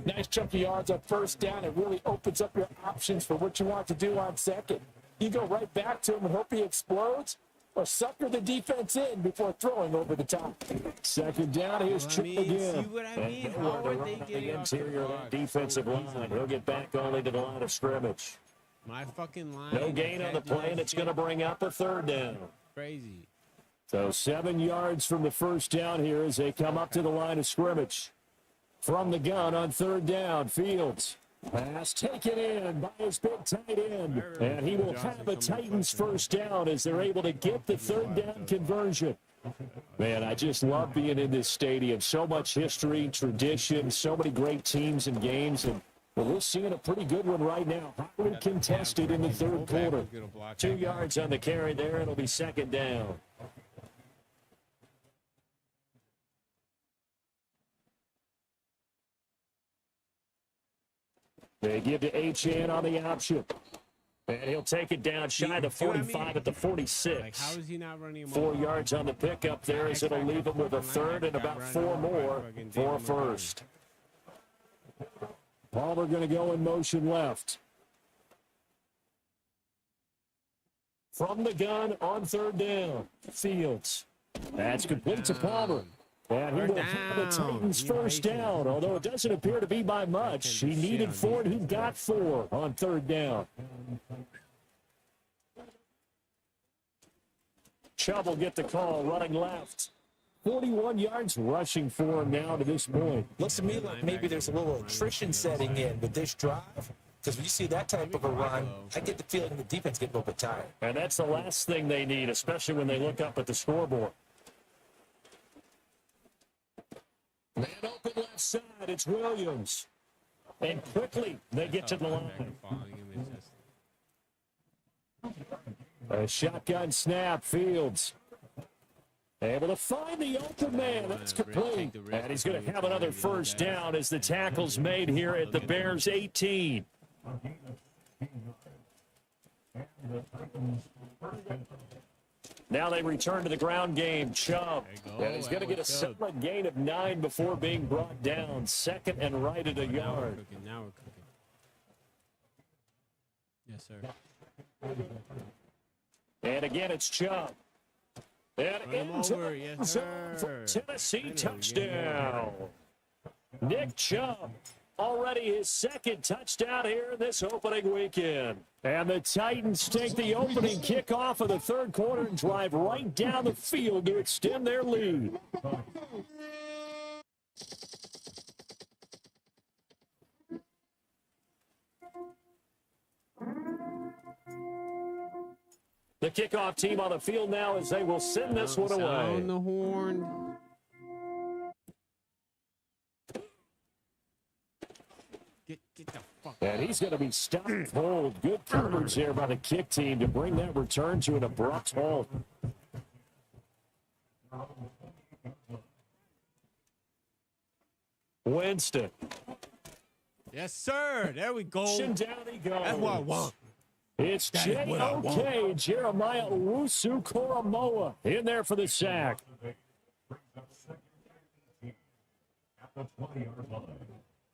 Nice chunky yards on first down. It really opens up your options for what you want to do on second. You go right back to him and hope he explodes, or sucker the defense in before throwing over the top. Second down, here's Chubb See again. what I And mean? nowhere How to are run they on the getting off the interior of block? that defensive line. He'll get back only to the line of scrimmage. My fucking line. No gain on the play, and it's going to bring up a third down. Crazy. So 7 yards from the first down here as they come up to the line of scrimmage. From the gun on third down, Fields. Pass taken in by his big tight end. And he will have a Titans first down as they're able to get the third down conversion. Man, I just love being in this stadium. So much history, tradition, so many great teams and games. And well, we're seeing a pretty good one right now. Hotly contested in the third quarter. 2 yards on the carry there. It'll be second down. They give to Achane on the option. And he'll take it down shy to 45 at the 46. Like, how is he not running him 4 over? yards on the pickup there as it'll leave him with a third and about 4 more for a first. Palmer going to go in motion left. From the gun on third down, Fields. That's complete to Palmer. And he will have the Titans first down, although it doesn't appear to be by much. He needed 4, and he got 4 on third down. Chubb will get the call, running left. 41 yards rushing for him now to this point. Looks to me like maybe there's a little attrition setting in with this drive, because when you see that type of a run, I get the feeling the defense getting a little bit tired. And that's the last thing they need, especially when they look up at the scoreboard. Man open left side, it's Williams. And quickly, they get to the line. A shotgun snap, Fields. Able to find the open man. That's complete. And he's going to have another first down as the tackle's made here at the Bears 18. Now they return to the ground game. Chubb. And he's going to get a solid gain of 9 before being brought down. Second and right at a yard. Now we're cooking. Yes, sir. And again, it's Chubb. And Run him into over, the yes, zone for sir. Tennessee touchdown. Nick Chubb, already his second touchdown here in this opening weekend. And the Titans take the opening kickoff of the third quarter and drive right down the field to extend their lead. The kickoff team on the field now as they will send this one away. Sound the horn. And he's going to be stopped cold. Good coverage there by the kick team to bring that return to an abrupt halt. Winston. Yes, sir. There we go. Down he goes. That's what I want. It's J.O.K. Jeremiah Owusu-Koramoah in there for the sack.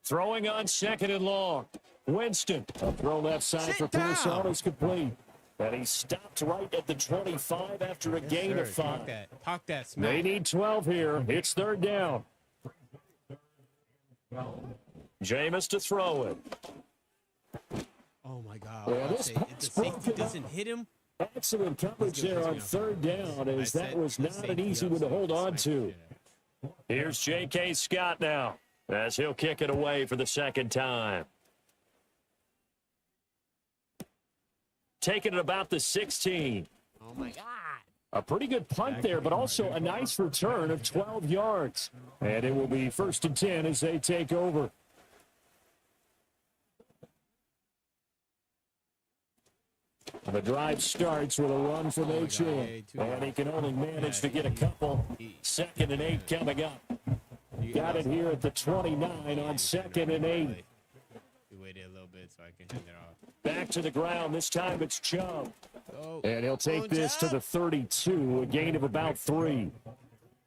Throwing on second and long. Winston. A throw left side for Pearson is complete. And he stopped right at the 25 after a gain of 5. Talk that smack. They need 12 here. It's third down. Jameis to throw it. Oh, my God. Yeah, this If the safety doesn't hit him. Excellent coverage there on third down, as that was not an easy one to hold on to. Here's J.K. Scott now, as he'll kick it away for the second time. Taking it about the 16. Oh, my God. A pretty good punt there, but also a nice return of 12 yards. And it will be 1st and 10 as they take over. The drive starts with a run from H.A. And he can only manage to get a couple. 2nd and 8 coming up. Got it here at the 29 on 2nd and 8. You waited a little bit so I can hand it off. Back to the ground. This time it's Chubb. Oh. And he'll take this to the 32, a gain of about 3.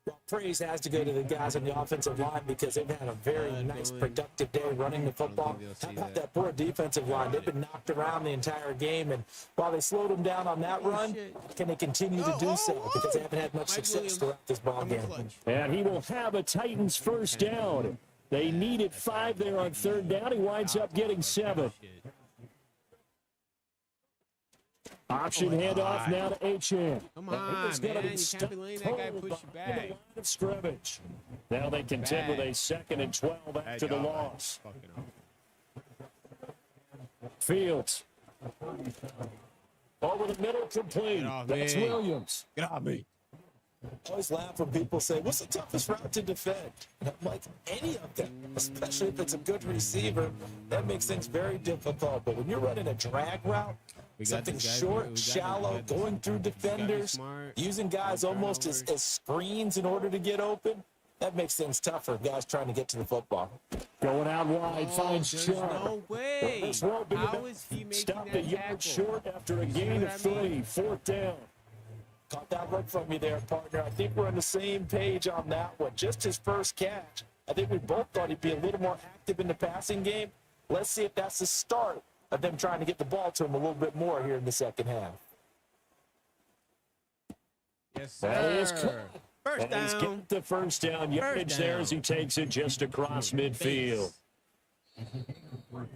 Well, praise has to go to the guys on the offensive line because they've had a very nice, productive day running the football. How about that poor defensive line? They've been knocked around the entire game, and while they slowed them down on that run, can they continue to do so? Because they haven't had much success throughout this ball game. And he will have a Titans first down. They needed 5 there on third down. He winds up getting 7. Option handoff now to H.A. Come on, man. You can't be letting that guy push you back. Line of scrimmage. Now they contend with a 2nd and 12 after the loss. Fields. Over the middle, complete. That's Williams. Get off me. I always laugh when people say, what's the toughest route to defend? And I'm like, any of them, especially if it's a good receiver, that makes things very difficult. But when you're running a drag route, something short, shallow, going through defenders, using guys almost as screens in order to get open, that makes things tougher, guys trying to get to the football. Going out wide, finds Chubb. No way. This won't be How is he making Stop that the yard tackle? short after a gain of 3. 4th down. Caught that look from you there, partner. I think we're on the same page on that one. Just his first catch. I think we both thought he'd be a little more active in the passing game. Let's see if that's the start of them trying to get the ball to him a little bit more here in the second half. Yes, That is sir. First And he's down. getting the first down yardage there as he takes it just across midfield. Let's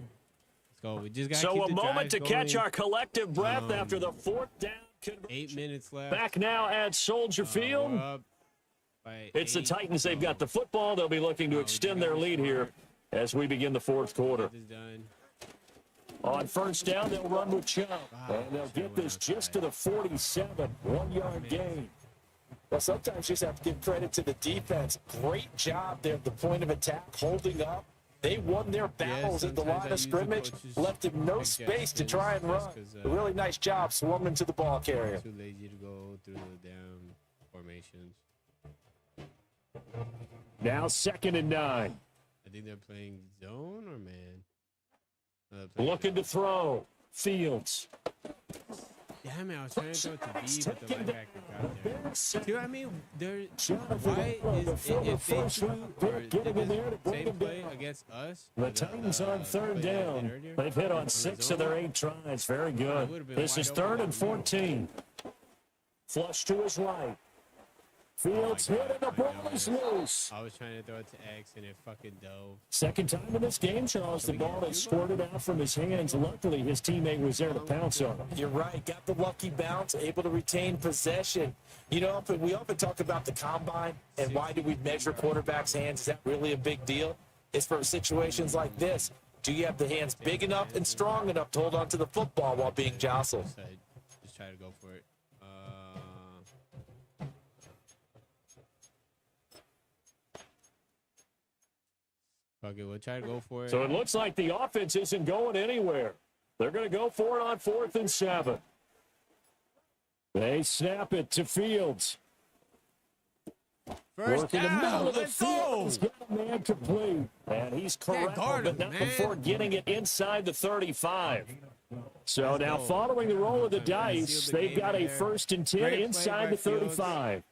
go. We just got So a moment to catch our collective breath after the 4th down conversion. 8 minutes left. Back now at Soldier Field. We're up by It's the 8. Titans. They've got the football. They'll be looking to extend their lead here as we begin the 4th quarter. This is done. On first down, they'll run with Chubb. And they'll get this just to the 47. 1-yard gain. Well, sometimes you just have to give credit to the defense. Great job there at the point of attack, holding up. They won their battles at the sometimes I line of use the scrimmage, coaches' left him no space to try and run. A really nice job swarming to the ball carrier. Too lazy to go through the damn formations. Now 2nd and 9. I think they're playing zone or man. No, they're playing Looking to throw. Fields. Damn it, I was trying to throw it to B, but the linebacker got there. Dude, I mean, they're why is if they shoot or same play against us? The Titans on third down. They've hit on 6 of their 8 tries. Very good. This is 3rd and 14. Flush to his right. Fields hit and the ball is loose. I was trying to throw it to X and it fucking dove. Second time in this game, Charles, the ball has squirted out from his hands. Luckily, his teammate was there to pounce on him. You're right. Got the lucky bounce, able to retain possession. You know, we often talk about the combine and why do we measure quarterbacks' hands? Is that really a big deal? It's for situations like this. Do you have the hands big enough and strong enough to hold on to the football while being jostled? Just try to go for it. Fuck it, we'll try to go for it. So it looks like the offense isn't going anywhere. They're going to go for it on 4th and 7. They snap it to Fields. First Working the middle down, of the let's field. go. He's got a man complete. And he's correct, guard but him, not man. before getting it inside the 35. So now go. following the roll of the Trying to dice, seal the they've game got right a there. 1st and 10 Great play inside by the Fields. 35.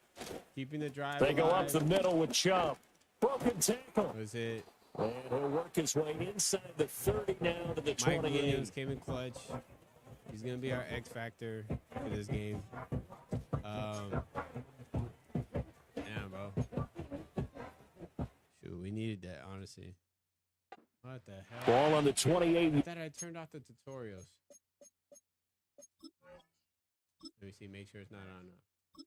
Keeping the drive They go up alive. the middle with Chubb. Broken tackle. Was it And he'll work his way inside the 30 now to the Mike Williams 28. came in clutch. He's gonna be our X factor for this game. Damn, bro. Shoot, we needed that, honestly. What the hell? Ball on the 28. I thought I turned off the tutorials. Let me see, make sure it's not on.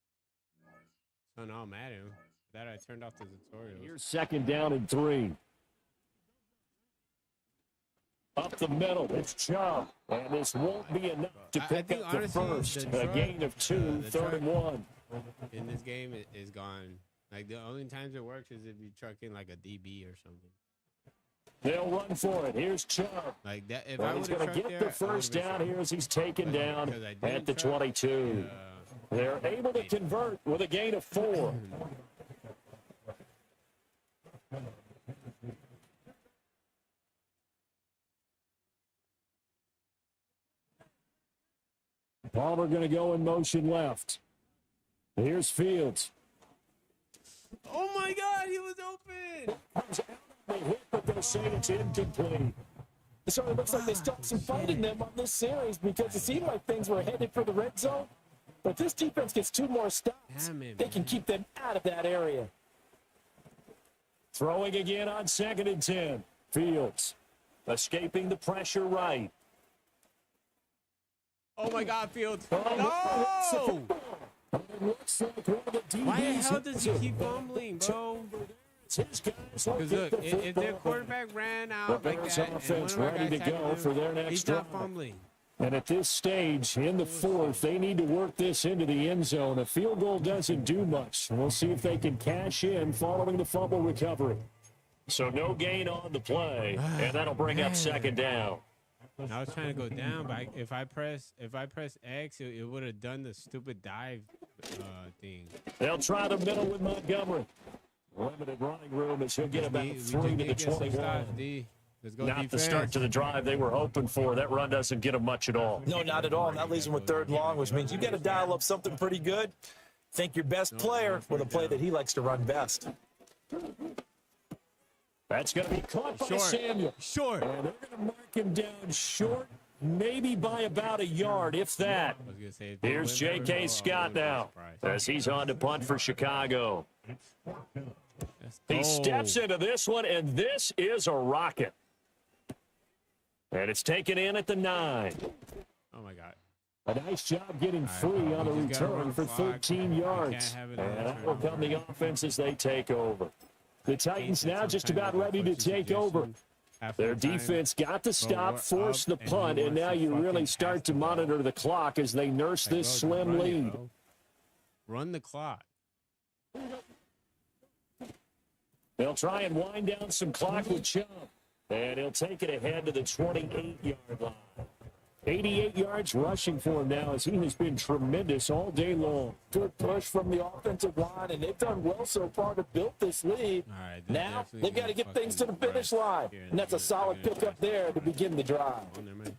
So now I'm at him. I thought I turned off the tutorials. Here's 2nd down and 3. Up the middle, it's Chubb. And this won't be enough to I pick think, up the honestly, first. the A truck- gain of 2, the 3rd and truck- 1. In this game, it is gone. Like, the only times it works is if you truck in like a DB or something. They'll run for it. Here's Chubb. Like that. If Well, I he's would going have to trucked get there, the first down here as he's taken down Because I didn't at the truck. 22. They're able to convert with a gain of 4. Palmer going to go in motion left. Here's Fields. Oh my God, he was open. They hit, but they're saying it's incomplete. So it looks like they stopped some fighting them on this series because it seemed like things were headed for the red zone. But this defense gets 2 more stops. Damn it, They can man. keep them out of that area. Throwing again on 2nd and 10. Fields escaping the pressure right. Oh my God, Fields. Oh, No. It looks like one of the DBs Why the hell does he hits keep it. fumbling, bro? It's his guys who Because get look, the if their football. quarterback ran The out like Bears that, and one offense of our ready guys to go tackled for him, their next he's not drive. fumbling. And at this stage, in the 4th, they need to work this into the end zone. A field goal doesn't do much. We'll see if they can cash in following the fumble recovery. So no gain on the play, and that'll bring up 2nd down. I was trying to go down, but if I press X, it would have done the stupid dive thing. They'll try the middle with Montgomery. Limited running room as he'll get about We 3 to the get some 21. stops, D. Let's go Not the defense. start to the drive they were hoping for. That run doesn't get them much at all. No, not at all. And that leaves them with 3rd and long, which means you got to dial up something pretty good. Think your best player with a play that he likes to run best. That's going to be caught by Short. Samuel. Short. And they're going to mark him down short, maybe by about a yard, if that. I was gonna say, if they Here's win, J.K. I Scott wouldn't be now surprised. as he's on to punt for Chicago. Let's He go. steps into this one, and this is a rocket. And it's taken in at the 9. Oh my God. A nice job getting free we on the just gotta return run for clock. 13 We yards. can't have it And on that will turn. come the offense as they take over. The Titans now just Sometimes about with ready to coach's take over. suggestion, after Their the time, defense got the stop, we're forced up, the and punt, he and wants now to you really fucking start pass to the ball. monitor the clock as they nurse Like, this bro, slim run it, lead. bro. Run the clock. They'll try and wind down some clock with Chubb. And he'll take it ahead to the 28-yard line. 88 yards rushing for him now as he has been tremendous all day long. Good push from the offensive line, and they've done well so far to build this lead. All right, they're Now definitely they've got to gonna get things to the fucking finish rest line, here in and that's a minute. solid They're gonna pickup there to begin the drive. on there, man.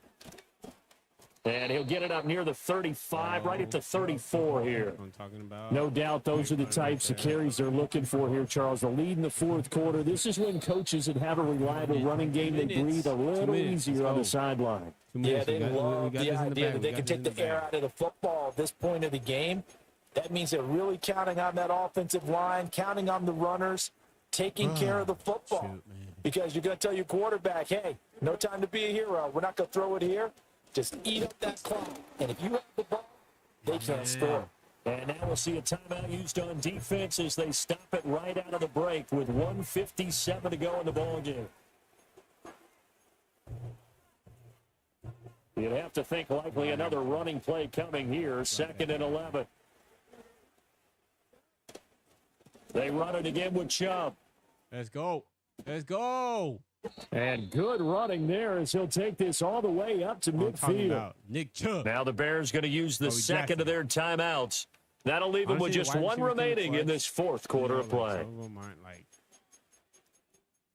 And he'll get it up near the 35, right at the 34 here. That's what I'm talking about. No doubt those are the types of carries they're looking for here, Charles. The lead in the 4th quarter. This is when coaches that have a reliable running game, they breathe a little easier on the sideline. 2 Yeah, minutes. they we love got the this in idea bag. that We they got can this take in the air bag. out of the football at this point of the game. That means they're really counting on that offensive line, counting on the runners, taking care of the football. Shoot, man. Because you're going to tell your quarterback, hey, no time to be a hero. We're not going to throw it here. Just eat up that clock. And if you have the ball, they can't score. And now we'll see a timeout used on defense as they stop it right out of the break with 1:57 to go in the ballgame. You'd have to think likely another running play coming here, 2nd and 11. They run it again with Chubb. Let's go. Let's go. And good running there as he'll take this all the way up to I'm talking midfield. about Nick Chubb. Now the Bears going to use the Kobe second of their timeouts. That'll leave them with Honestly, just wide one receiver team remaining in clutch. this fourth quarter of play. Some of them aren't like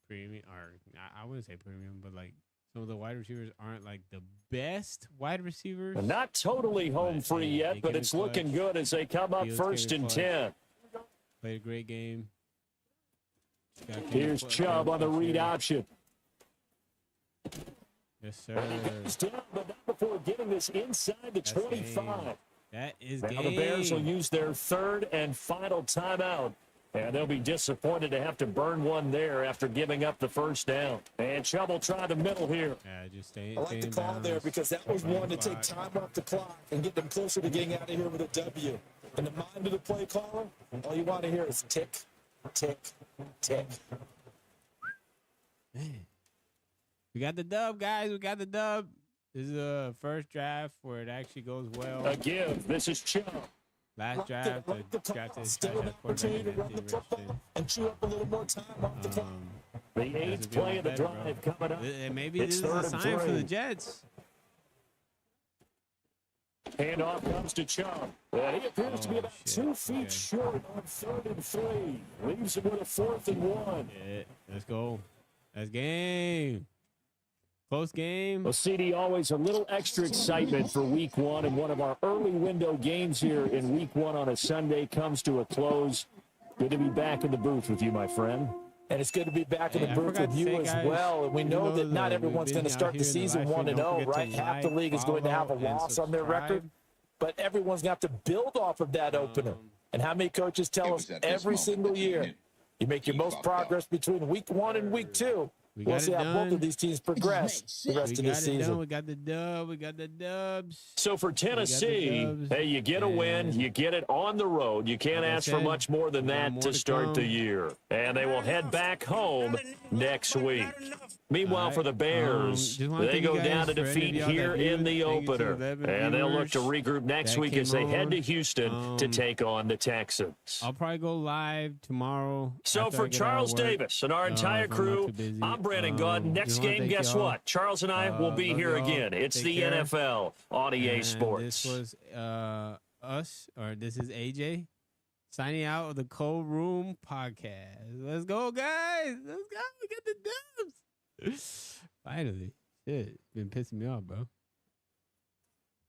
premium, or I wouldn't say premium, but like some of the wide receivers aren't like the best wide receivers. Not totally home But, free hey, yet, they but came it's in looking clutch. good as they come up Fields first came in and clutch. 10. Played a great game. Here's Chubb on the read option. Yes, sir. He's down, but not before getting this inside the That's 25. game. That is Now game. the Bears will use their third and final timeout. And they'll be disappointed to have to burn one there after giving up the first down. And Chubb will try the middle here. Yeah, just stay. I like the call there because that was one to take time off the clock and get them closer to getting out of here with a W. In the mind of the play caller, all you want to hear is tick, tick, tick. We got the dub, guys. We got the dub. This is the first draft where it actually goes well. A give. This is Chubb. Last draft, Like the the draft call. is Still an opportunity to run the football and chew up a little more time off the clock. The eighth play of the drive coming up. And maybe It's this is a third and sign for the three. Jets. Handoff comes to Chubb. And he appears to be about shit. 2 feet Okay. short on 3rd and 3. Leaves him with a 4th and 1. Yeah, let's go. That's game. Close game. Well, CD, always a little extra excitement for week one, and one of our early window games here in week one on a Sunday comes to a close. Good to be back in the booth with you, my friend. And it's good to be back in the Hey, I booth forgot with to you say, as guys, well. And we even know though that not we've everyone's been going to out start here the in season live stream, 1-0, don't forget to right? Half the like, league is going to have a follow, and loss on their record. subscribe. But everyone's going to have to build off of that opener. And how many coaches tell us every single year, you make your most progress between week 1 and week 2. We We'll got see it how both done. of these teams progress the rest We of got this it done. season. We got the dub. We got the dubs. So for Tennessee, dubs. hey, you get a win, you get it on the road. You can't Like I ask for said, much more than we got that more to to start the come. year. And they will head back home next week. Meanwhile, All for the right. Bears, Just wanna they thank you go guys down to for any of defeat y'all that here in viewed. the Thank you to opener. 11 And they'll look to viewers regroup next that week came as they head to on. Houston to take on the Texans. I'll probably go live tomorrow. So after I for get out of Charles work. Davis and our entire if I'm not crew, too busy. I'm Brandon Gauden. Next just wanna game, thank guess y'all. what? Charles and I will be love here y'all. again. It's Take the care. NFL on EA And Sports. This was us, or this is AJ, signing out of the Cold Room Podcast. Let's go, guys. Let's go. We got the dubs. Finally. Shit. Been pissing me off, bro.